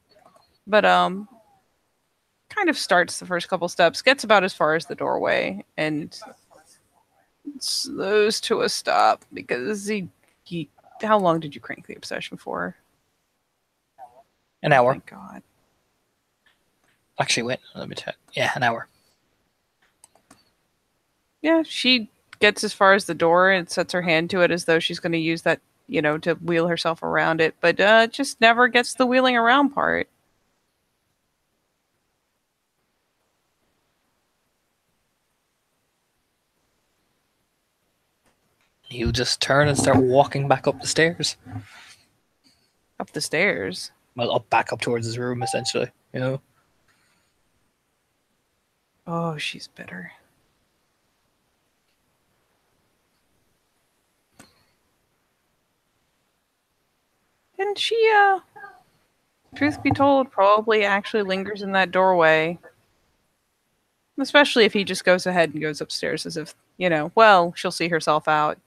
but kind of starts the first couple steps, gets about as far as the doorway, and slows to a stop because he how long did you crank the obsession for? An hour. Thank God. Actually, wait, let me check. Yeah, an hour. Yeah, she gets as far as the door and sets her hand to it as though she's going to use that, to wheel herself around it, but just never gets the wheeling around part. He'll just turn and start walking back up the stairs. Up the stairs? Well, back up towards his room, essentially, you know? Oh, she's bitter. And she, truth be told, probably actually lingers in that doorway. Especially if he just goes ahead and goes upstairs as if, well, she'll see herself out.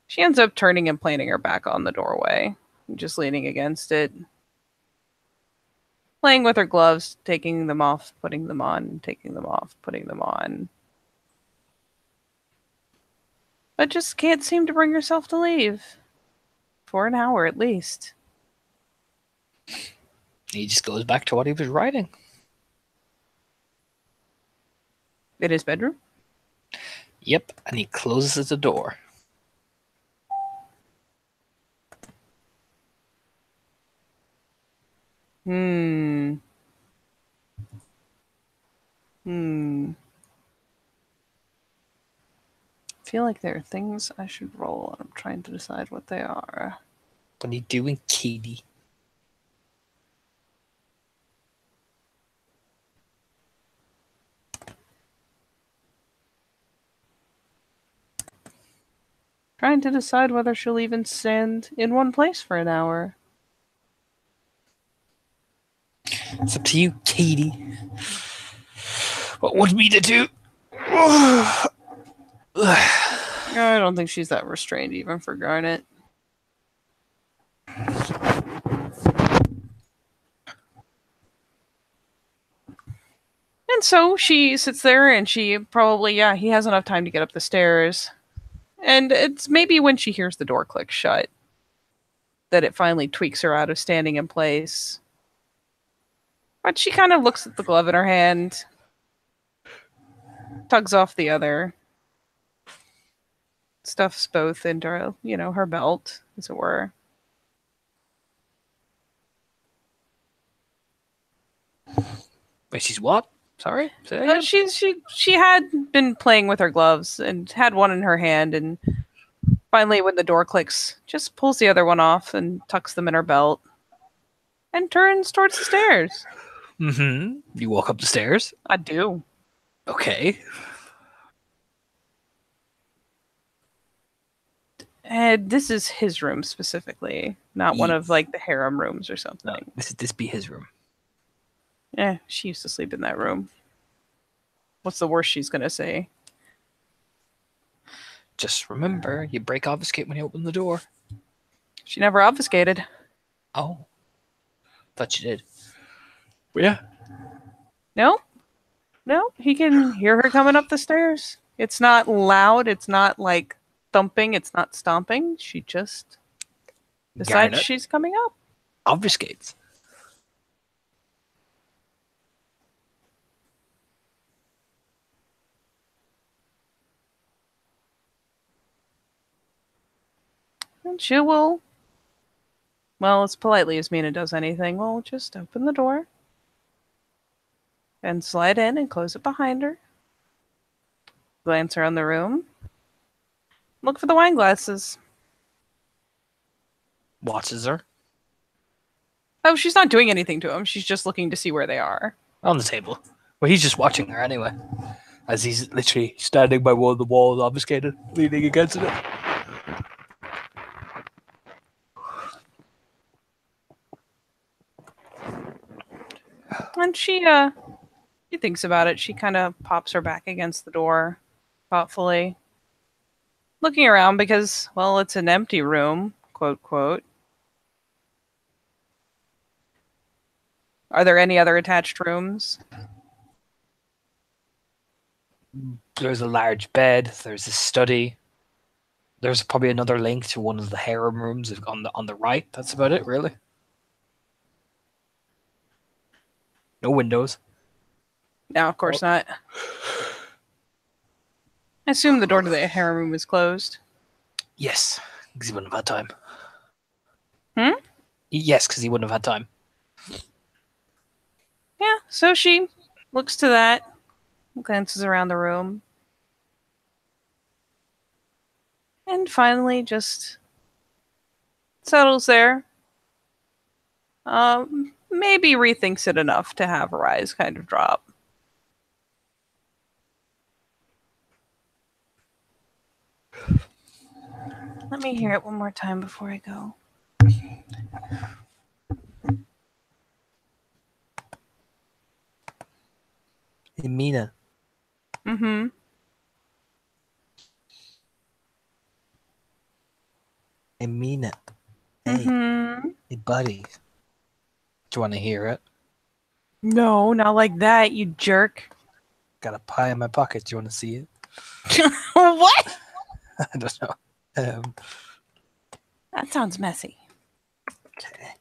She ends up turning and planting her back on the doorway, just leaning against it. Playing with her gloves, taking them off, putting them on, taking them off, putting them on. But just can't seem to bring herself to leave. For an hour at least. He just goes back to what he was writing. In his bedroom? Yep, and he closes the door. I feel like there are things I should roll, and I'm trying to decide what they are. What are you doing, Katie? Trying to decide whether she'll even stand in one place for an hour. It's up to you, Katie. What would me to do? I don't think she's that restrained even for Garnet. And so she sits there and she probably, he has enough time to get up the stairs. And it's maybe when she hears the door click shut that it finally tweaks her out of standing in place. But she kind of looks at the glove in her hand, tugs off the other, stuffs both into, her belt, as it were. Wait, she's what? Sorry? Say that again? She had been playing with her gloves and had one in her hand, and finally, when the door clicks, just pulls the other one off and tucks them in her belt and turns towards the stairs. Mm-hmm. You walk up the stairs? I do. Okay. And this is his room specifically, not one of like the harem rooms or something. No, this be his room. She used to sleep in that room. What's the worst she's gonna say? Just remember, you break obfuscate when you open the door. She never obfuscated. Oh. Thought you did. But yeah. No, he can hear her coming up the stairs. It's not loud. It's not like thumping. It's not stomping. She just decides Garnet she's coming up. obfuscates. And she will, well, as politely as Mina does anything, will just open the door and slide in and close it behind her. Glance around the room. Look for the wine glasses. Watches her. Oh, she's not doing anything to him. She's just looking to see where they are. On the table. Well, he's just watching her anyway. As he's literally standing by one of the walls, obfuscated, leaning against it. And she thinks about it. She kind of pops her back against the door thoughtfully, looking around because, well, it's an empty room, quote, quote. Are there any other attached rooms? There's a large bed. There's a study. There's probably another link to one of the harem rooms on the right. That's about it, really. No windows. No, of course not. I assume the door to the harem room is closed. Yes, because he wouldn't have had time. Hmm? Yes, because he wouldn't have had time. Yeah, so she looks to that, glances around the room, and finally just settles there. Maybe rethinks it enough to have her eyes kind of drop. Let me hear it one more time before I go. Hey, Mina. Mm-hmm. Hey, Mina. Hey. Mm-hmm. Hey, buddy. Do you want to hear it? No, not like that, you jerk. Got a pie in my pocket. Do you want to see it? What? I don't know. That sounds messy. Okay.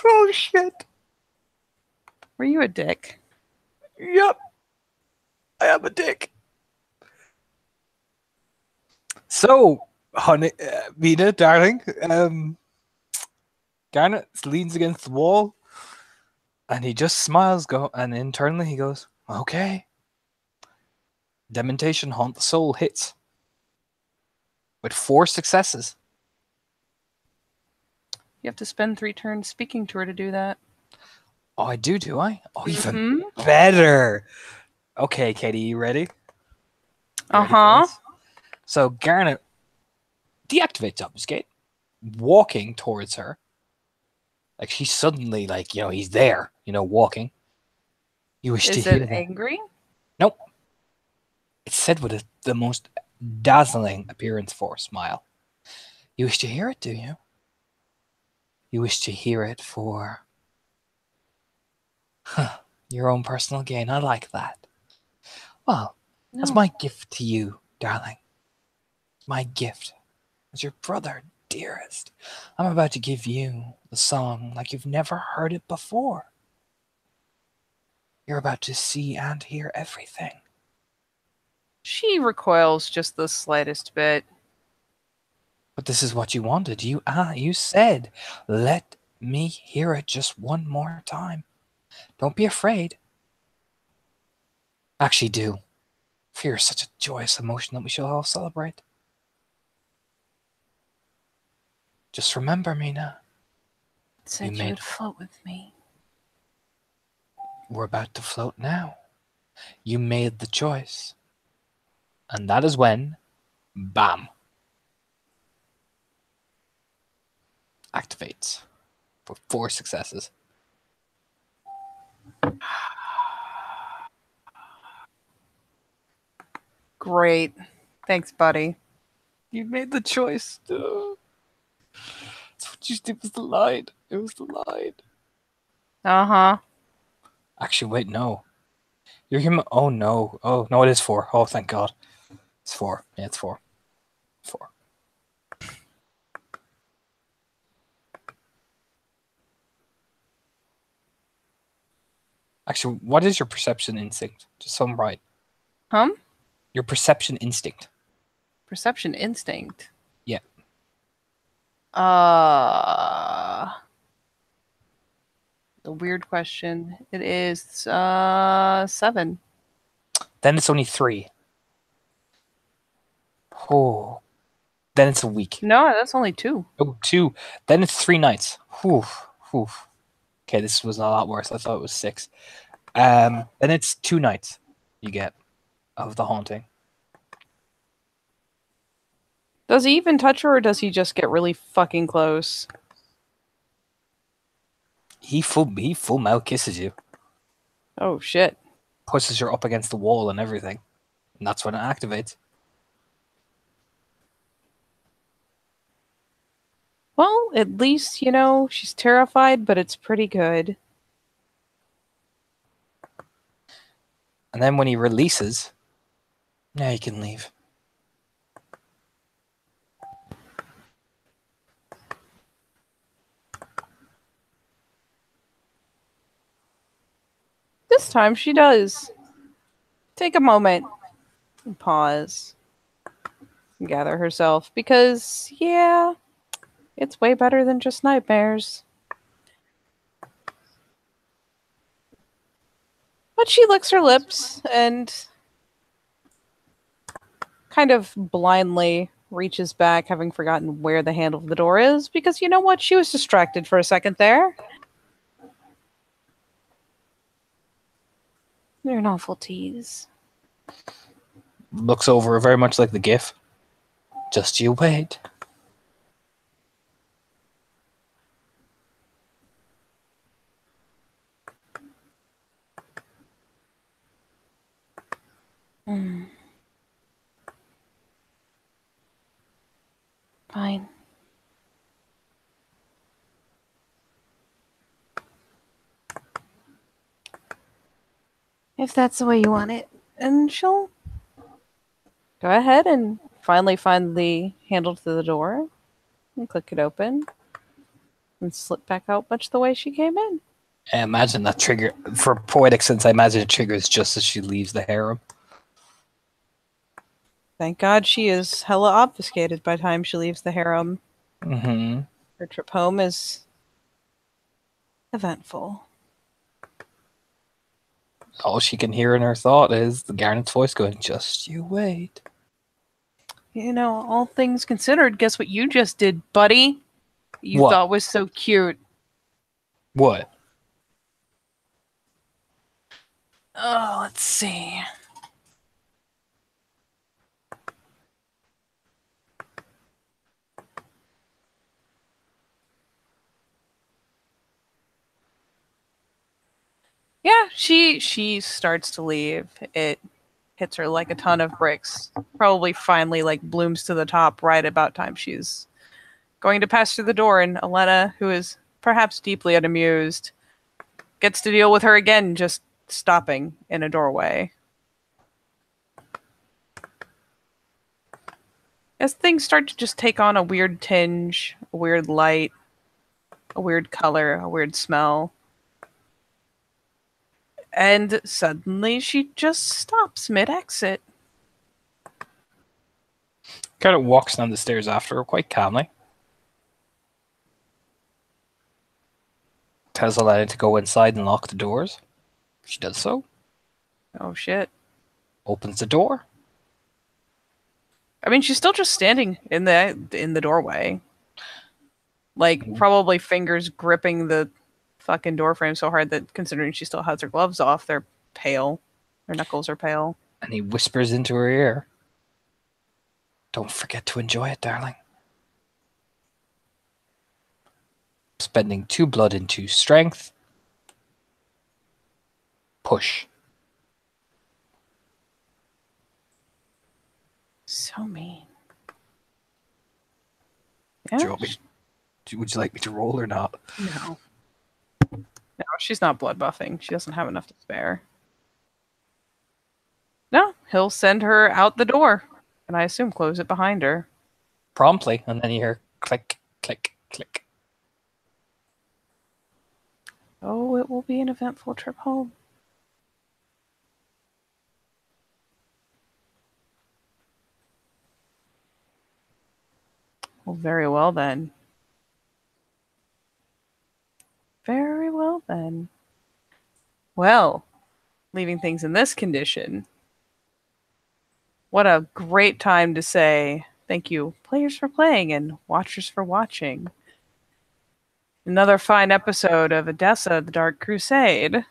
Oh, shit. Were you a dick? Yep. I am a dick. So, honey, Mina, darling, Garnet leans against the wall, and he just smiles, and internally he goes, okay. Dementation Haunt the Soul hits with 4 successes. You have to spend 3 turns speaking to her to do that. Oh, I do I? Oh, even better. Okay, Katie, you ready? Uh-huh. So Garnet deactivates Obfuscate, walking towards her. Like she's suddenly he's there, walking. You wish to Is hear it that? angry? Nope. It's said with the most dazzling appearance for a smile. You wish to hear it, do you? You wish to hear it for your own personal gain. I like that. Well, as my gift to you, darling. My gift as your brother, dearest. I'm about to give you the song like you've never heard it before. You're about to see and hear everything She recoils just the slightest bit. But this is what you wanted. You said, let me hear it just one more time. Don't be afraid. Actually, do. Fear is such a joyous emotion that we shall all celebrate. Just remember, Mina. Said you would float with me. We're about to float now. You made the choice. And that is when, bam, activates for 4 successes. Great. Thanks, buddy. You made the choice. That's what you did. Was the line. It was the line. Uh-huh. Actually, wait, no. You're human. Oh, no. Oh, no, it is 4. Oh, thank God. It's 4. Yeah, it's 4. 4. Actually, what is your perception instinct? Just so I'm right. Your perception instinct. Perception instinct. Yeah. A weird question. It is 7. Then it's only 3. Oh. Then it's a week. No, that's only 2. Oh, 2. Then it's 3 nights. Whew. Whew. Okay, this was a lot worse. I thought it was 6. Then it's 2 nights you get of the haunting. Does he even touch her, or does he just get really fucking close? He full mouth kisses you. Oh, shit. Pushes her up against the wall and everything. And that's when it activates. Well, at least, you know, she's terrified, but it's pretty good. And then when he releases, now you can leave. This time she does. Take a moment and pause and gather herself, because, yeah, it's way better than just nightmares. But she licks her lips and kind of blindly reaches back, having forgotten where the handle of the door is, because you know what? She was distracted for a second there. They're novelties. Looks over very much like the GIF. Just you wait. Fine. If that's the way you want it. And she'll go ahead and finally find the handle to the door and click it open and slip back out much the way she came in. I imagine that trigger, for poetic sense, I imagine it triggers just as she leaves the harem. Thank God she is hella obfuscated by the time she leaves the harem. Mm-hmm. Her trip home is eventful. All she can hear in her thought is the Garnet's voice going, just you wait. You know, all things considered, guess what you just did, buddy? You What? thought was so cute. What? Oh, let's see. Yeah, she starts to leave. It hits her like a ton of bricks. Probably finally like blooms to the top right about time she's going to pass through the door, and Elena, who is perhaps deeply unamused, gets to deal with her again, just stopping in a doorway. As things start to just take on a weird tinge, a weird light, a weird color, a weird smell. And suddenly she just stops mid-exit. Kind of walks down the stairs after her quite calmly. Tells Aladdin to go inside and lock the doors. She does so. Oh shit. Opens the door. I mean, she's still just standing in the doorway. Like, probably fingers gripping the fucking door frame so hard that, considering she still has her gloves off, they're pale. Her knuckles are pale. And he whispers into her ear, "Don't forget to enjoy it, darling." Spending 2 blood into strength. Push. So mean. Do you Yeah. want me- would you like me to roll or not? No. No, she's not blood buffing. She doesn't have enough to spare. No, he'll send her out the door, and I assume close it behind her. Promptly, and then you hear click, click, click. Oh, it will be an eventful trip home. Well, very well then. Very well then. Well, leaving things in this condition, what a great time to say thank you, players, for playing and watchers for watching. Another fine episode of Edessa, the Dark Crusade.